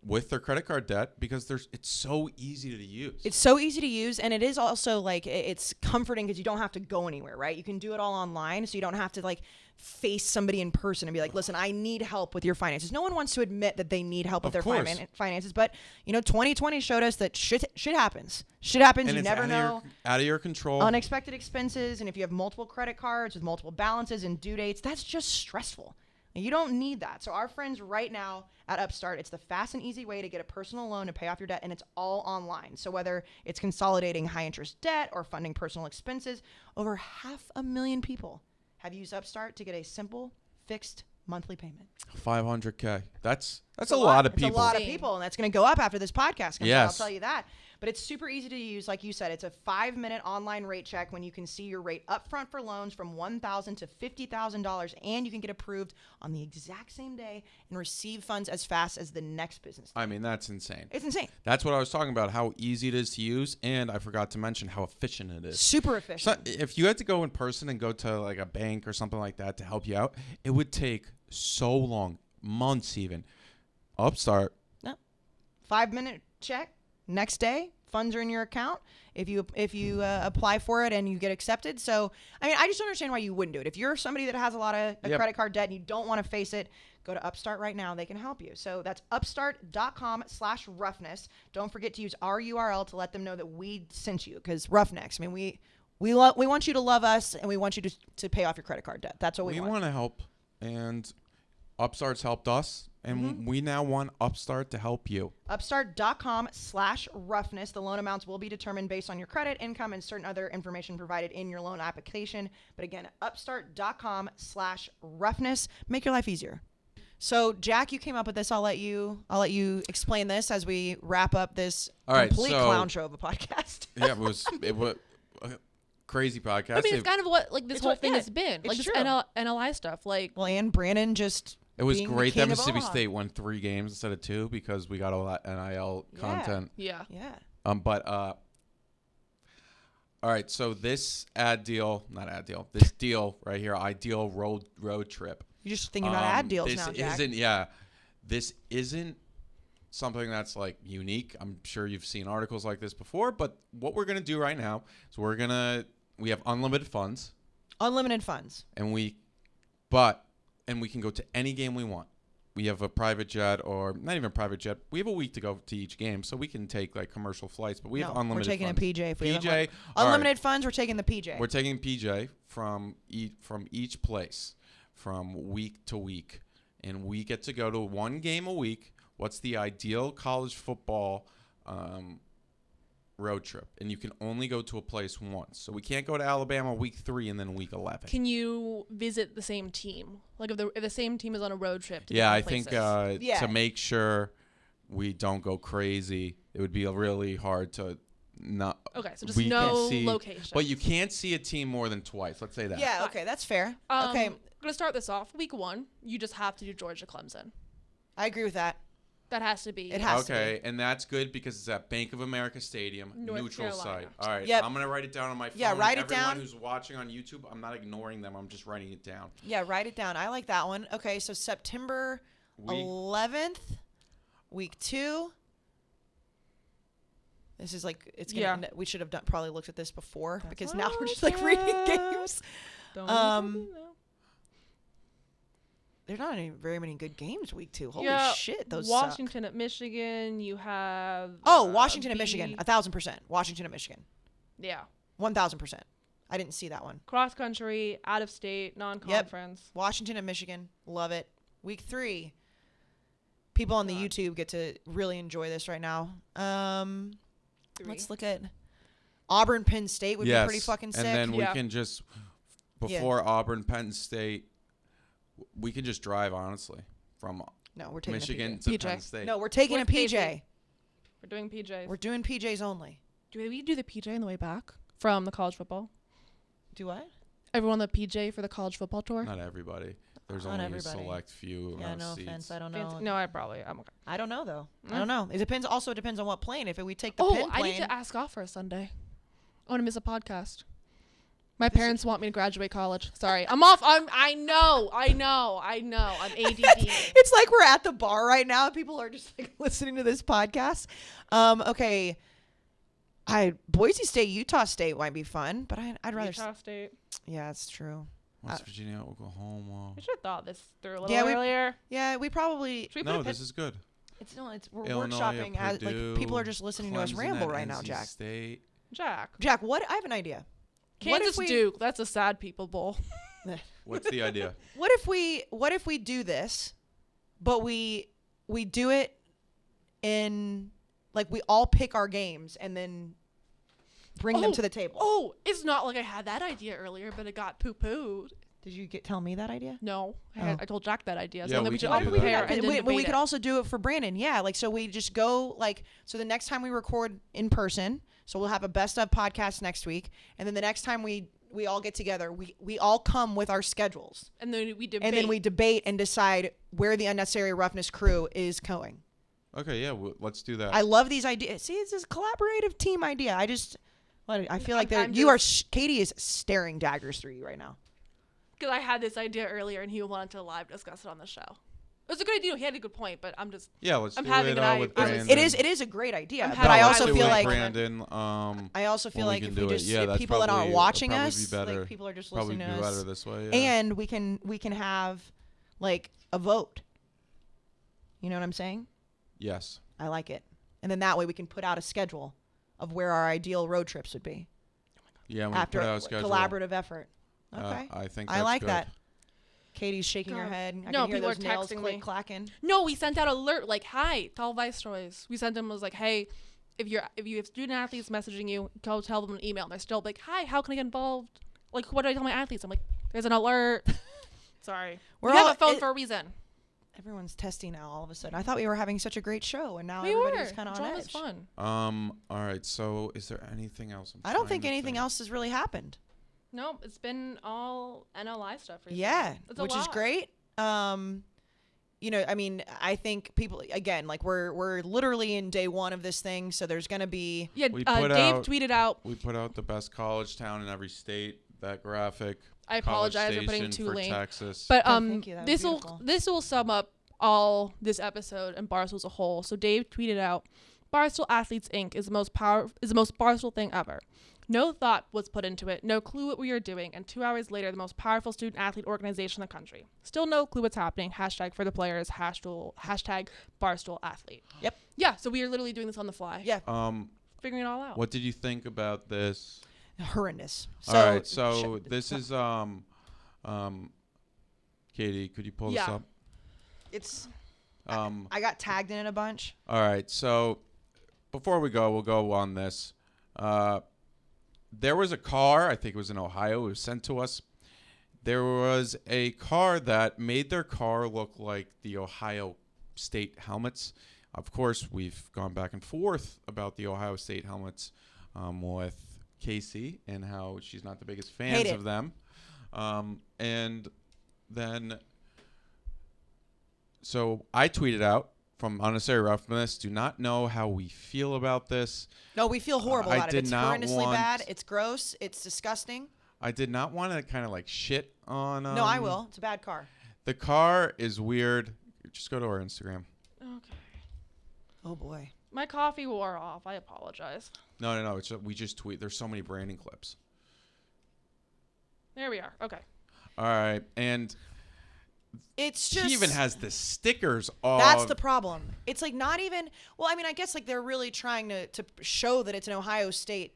with their credit card debt because it's so easy to use. It's so easy to use, and it is also like it's comforting because you don't have to go anywhere, right? You can do it all online, so you don't have to like face somebody in person and be like, listen, I need help with your finances. No one wants to admit that they need help with their finances, but 2020 showed us that shit happens. Shit happens. And you never know. Out of your control. Unexpected expenses, and if you have multiple credit cards with multiple balances and due dates, that's just stressful. And you don't need that. So our friends right now at Upstart, it's the fast and easy way to get a personal loan to pay off your debt, and it's all online. So whether it's consolidating high interest debt or funding personal expenses, over 500,000 people have used Upstart to get a simple, fixed monthly payment. $500K. That's a lot of people. It's a lot of people, and that's going to go up after this podcast. Yes. I'll tell you that. But it's super easy to use. Like you said, it's a 5-minute online rate check when you can see your rate upfront for loans from $1,000 to $50,000, and you can get approved on the exact same day and receive funds as fast as the next business day. I mean, that's insane. It's insane. That's what I was talking about, how easy it is to use, and I forgot to mention how efficient it is. Super efficient. So if you had to go in person and go to like a bank or something like that to help you out, it would take so long, months even. Upstart. No. 5-minute check. Next day, funds are in your account if you apply for it and you get accepted. So, I mean, I just don't understand why you wouldn't do it. If you're somebody that has a lot of credit card debt and you don't want to face it, go to Upstart right now. They can help you. So that's upstart.com/roughness. Don't forget to use our URL to let them know that we sent you, because Roughnecks, I mean, we want you to love us, and we want you to pay off your credit card debt. That's what we want. We want to help, and Upstart's helped us. And we now want Upstart to help you. Upstart.com/roughness. The loan amounts will be determined based on your credit, income, and certain other information provided in your loan application. But again, Upstart.com/roughness. Make your life easier. So, Jack, you came up with this. I'll let you explain this as we wrap up this complete clown show of a podcast. Yeah, it was a crazy podcast. I mean, it's kind of what like this whole thing has been. Like this NLI stuff. Like, well, and Brandon just. It was great that Mississippi State won 3 games instead of 2 because we got all that NIL content. Yeah. All right. So this deal right here, ideal road trip. You're just thinking about ad deals now, Jack. This isn't something that's like unique. I'm sure you've seen articles like this before, but what we're gonna do right now is we have unlimited funds. And we can go to any game we want. We have a private jet, or not even a private jet. We have a week to go to each game, so we can take like commercial flights. But we have unlimited. We're taking funds. a PJ. If we PJ, have unlimited funds, we're taking the PJ. We're taking PJ from each place, from week to week, and we get to go to 1 game a week. What's the ideal college football road trip? And you can only go to a place once. So we can't go to Alabama week 3 and then week 11. Can you visit the same team? Like if the same team is on a road trip to I places? think to make sure we don't go crazy, it would be really hard to No. Okay, so just we no can see, location. But you can't see a team more than twice. Let's say that. Yeah, okay, that's fair. Okay, I'm gonna start this off. Week 1, you just have to do Georgia Clemson. I agree with that. That has to be. It has to Okay, and that's good because it's at Bank of America Stadium, North neutral Carolina. site. All right, Yep. I'm going to write it down on my phone. Yeah, write it Everyone down. who's watching on YouTube, I'm not ignoring them. I'm just writing it down. Yeah, write it down. I like that one. Okay, so September 11th, week 2. This is like, it's gonna. We should have probably looked at this before because now we're just like reading games. There's not very many good games week 2. Holy shit, those Washington suck. at Michigan. You have. Washington at Michigan. 1,000%. Washington at Michigan. Yeah. 1,000%. I didn't see that one. Cross country, out of state, non-conference. Yep. Washington at Michigan. Love it. Week 3. People on the YouTube get to really enjoy this right now. Let's look at Auburn, Penn State would be pretty fucking sick. And then we can just, before Auburn, Penn State, we can just drive, honestly, from we're taking Michigan a to Penn State. No, we're taking a PJ. We're doing PJs. We're doing PJs only. Do we do the PJ on the way back from the college football? Do what? Everyone the PJ for the college football tour? Not everybody. There's Not only everybody. a select few Yeah, no seats. offense. I don't know. No, I'm okay. I don't know, though. I don't know. It depends. Also, it depends on what plane. If we take the Penn plane. I need to ask off for a Sunday. I want to miss a podcast. My parents want me to graduate college. Sorry. I'm off. I know. I'm ADD. It's like we're at the bar right now. And people are just like listening to this podcast. Okay. Boise State, Utah State might be fun, but I'd rather. Utah State. Yeah, it's true. West Virginia, Oklahoma. We should have thought this through a little earlier. We probably. No, this is good. We're Illinois, workshopping as Purdue, like people are just listening to us Clemson ramble at right now, NC Jack. State. Jack, what? I have an idea. Kansas Duke. That's a sad people bowl. What's the idea? What if we do this, but we do it in like we all pick our games and then bring them to the table. Oh, it's not like I had that idea earlier, but it got poo-pooed. Did you tell me that idea? No, I told Jack that idea. Yeah, So we should can all do prepare that. and then we debate could it. also do it for Brandon. Yeah, like so we just go like so the next time we record in person, so we'll have a best of podcast next week, and then the next time we all get together, we all come with our schedules, and then we debate. and then we debate and decide where the Unnecessary Roughness crew is going. Okay, yeah, let's do that. I love these ideas. See, it's this collaborative team idea. I feel like Katie is staring daggers through you right now. Because I had this idea earlier, and he wanted to live discuss it on the show. It was a good idea. He had a good point, but I'm just. Yeah, let's I'm do having it an with idea. Brandon. It is a great idea, I'm but having I an also idea feel with like Brandon. I also feel like if we just yeah, if people that aren't watching us, be better. like people are just Probably listening to be us, better this way. Yeah. and we can have like a vote. You know what I'm saying? Yes. I like it, and then that way we can put out a schedule of where our ideal road trips would be. Yeah, when after we put out a schedule. collaborative effort. Okay, I think I like good. that. Katie's shaking her head. I No, can hear people those are nails texting click me. clacking. No, we sent out alert like, "Hi, to all viceroys." We sent them was like, "Hey, if you have student athletes messaging you, go tell them an email." And they're still like, "Hi, how can I get involved? Like, what do I tell my athletes?" I'm like, "There's an alert." Sorry, we have a phone for a reason. Everyone's testing now all of a sudden. I thought we were having such a great show, and now We everybody's were. kind of on Drama's edge. fun. All right. So, is there anything else? I don't think anything else has really happened. No, it's been all NLI stuff recently. Yeah, It's a which is lot. great. You know, I mean, I think people again, like we're literally in day one of this thing, so there's gonna be Yeah, We Dave put out- tweeted out. We put out the best college town in every state. That graphic. I College apologize for putting Station too for late. Texas. But Oh, thank you. That was beautiful. this will sum up all this episode and Barstool as a whole. So Dave tweeted out, "Barstool Athletes Inc. is the most Barstool thing ever. No thought was put into it, no clue what we are doing, and 2 hours later, the most powerful student athlete organization in the country. Still no clue what's happening. Hashtag for the players. Hashtag Barstool Athlete." Yep. Yeah. So we are literally doing this on the fly. yeah Figuring it all out. What did you think about this? horrendous. So, All right. So this is Katie, could you pull this Yeah. up? it's Um. I got tagged in it a bunch. All right. So before we go, we'll go on this. There was a car, I think it was in Ohio, it was sent to us. There was a car that made their car look like the Ohio State helmets. Of course, we've gone back and forth about the Ohio State helmets. with Casey and how she's not the biggest fans of them. And then, so I tweeted out from Unnecessary Roughness, do not know how we feel about this. No, we feel horrible about it. It's horrendously bad. It's gross. It's disgusting. I did not want to kind of like shit on. No, I will. It's a bad car. The car is weird. Just go to our Instagram. Okay. Oh, boy. My coffee wore off. I apologize. No. It's we just tweet. There's so many branding clips. There we are. Okay. All right. And it's just. He even has the stickers on. That's the problem. It's like not even. Well, I mean, I guess like they're really trying to show that it's an Ohio State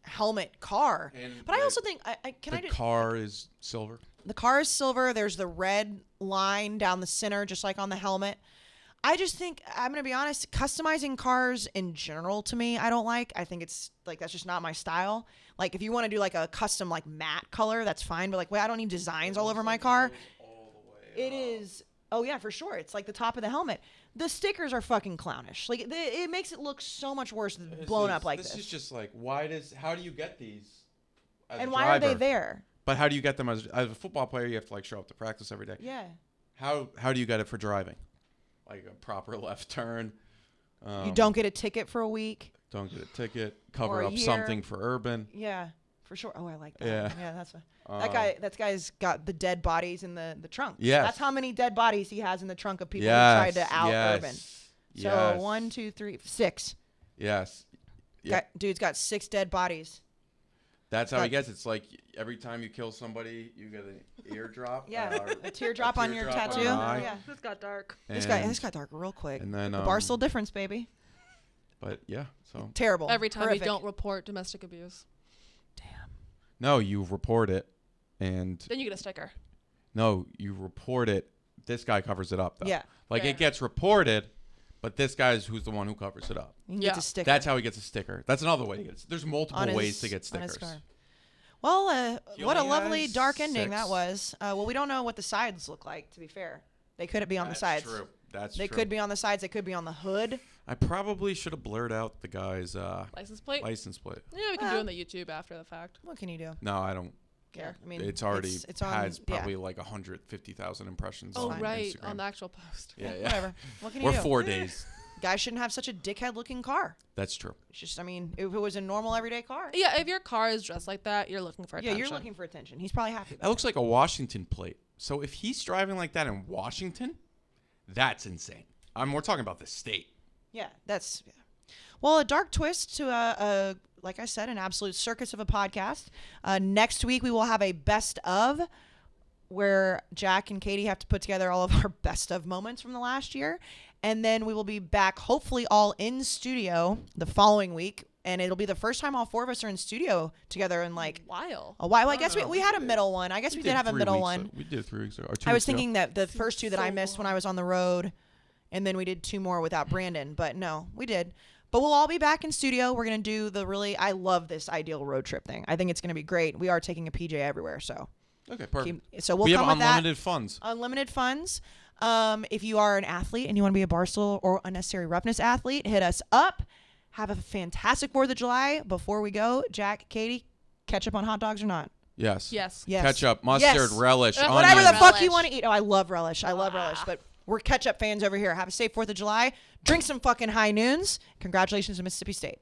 helmet car. But I also think the car is silver. The car is silver. There's the red line down the center, just like on the helmet. I just think, I'm going to be honest, customizing cars in general to me, I don't like. I think it's like, that's just not my style. Like if you want to do like a custom like matte color, that's fine. But like, wait, I don't need designs all over my car. It is. Oh yeah, for sure. It's like the top of the helmet. The stickers are fucking clownish. Like it makes it look so much worse than blown up like this. This is just like, how do you get these? And why are they there? But how do you get them as a football player? You have to like show up to practice every day. Yeah. How do you get it for driving? Like a proper left turn. You don't get a ticket for a week. Don't get a ticket. Cover up something for urban. Yeah, for sure. Oh, I like that. Yeah, that's that guy's got the dead bodies in the trunk. Yeah, that's how many dead bodies he has in the trunk of people who tried to out urban. So 1, 2, 3, 6. Yes. Dude's got 6 dead bodies. That's how he gets. It's like every time you kill somebody, you get an eardrop. Yeah, a teardrop on your tattoo. Yeah, this got dark. This got dark real quick. And then the Barstool difference, baby. But yeah, so terrible. Every time horrific. You don't report domestic abuse. Damn. No, you report it, and then you get a sticker. No, you report it. This guy covers it up, though. Yeah. Like it gets reported. But this guy's who's the one who covers it up. He gets a sticker. That's how he gets a sticker. That's another way to get it. There's multiple ways to get stickers. Well, what a lovely dark ending that was. Well, we don't know what the sides look like, to be fair. They could be on the sides. True. That's true. They true. could be on the sides. They could be on the hood. I probably should have blurred out the guy's license plate. Yeah, we can do it on the YouTube after the fact. What can you do? No, I don't care. I mean, it's already has probably like 150,000 impressions. Oh, on right, Instagram. on the actual post. Yeah. Whatever. What can you do? We're 4 days. Guys shouldn't have such a dickhead-looking car. That's true. It's just, I mean, if it was a normal everyday car. Yeah, if your car is dressed like that, you're looking for attention. Yeah, you're looking for attention. He's probably happy about that. Looks like a Washington plate. So if he's driving like that in Washington, that's insane. We're talking about the state. Yeah, that's... Yeah. Well, a dark twist to, like I said, an absolute circus of a podcast. Next week, we will have a best of, where Jack and Katie have to put together all of our best of moments from the last year. And then we will be back, hopefully all in studio the following week. And it'll be the first time all 4 of us are in studio together in like a while. I guess we had a middle one. I guess we did have a middle one. We did 3 weeks ago. I was thinking that the first 2 that I missed when I was on the road, and then we did 2 more without Brandon. But no, we did. But we'll all be back in studio. We're going to do I love this ideal road trip thing. I think it's going to be great. We are taking a PJ everywhere, so. Okay, perfect. So we have unlimited funds. Unlimited funds. If you are an athlete and you want to be a Barstool or Unnecessary Roughness athlete, hit us up. Have a fantastic 4th of July. Before we go, Jack, Katie, ketchup on hot dogs or not? Yes. Yes. Ketchup, mustard, relish, onions. Whatever the fuck you want to eat. Oh, I love relish. I love relish. But we're ketchup fans over here. Have a safe 4th of July. Drink some fucking high noons. Congratulations to Mississippi State.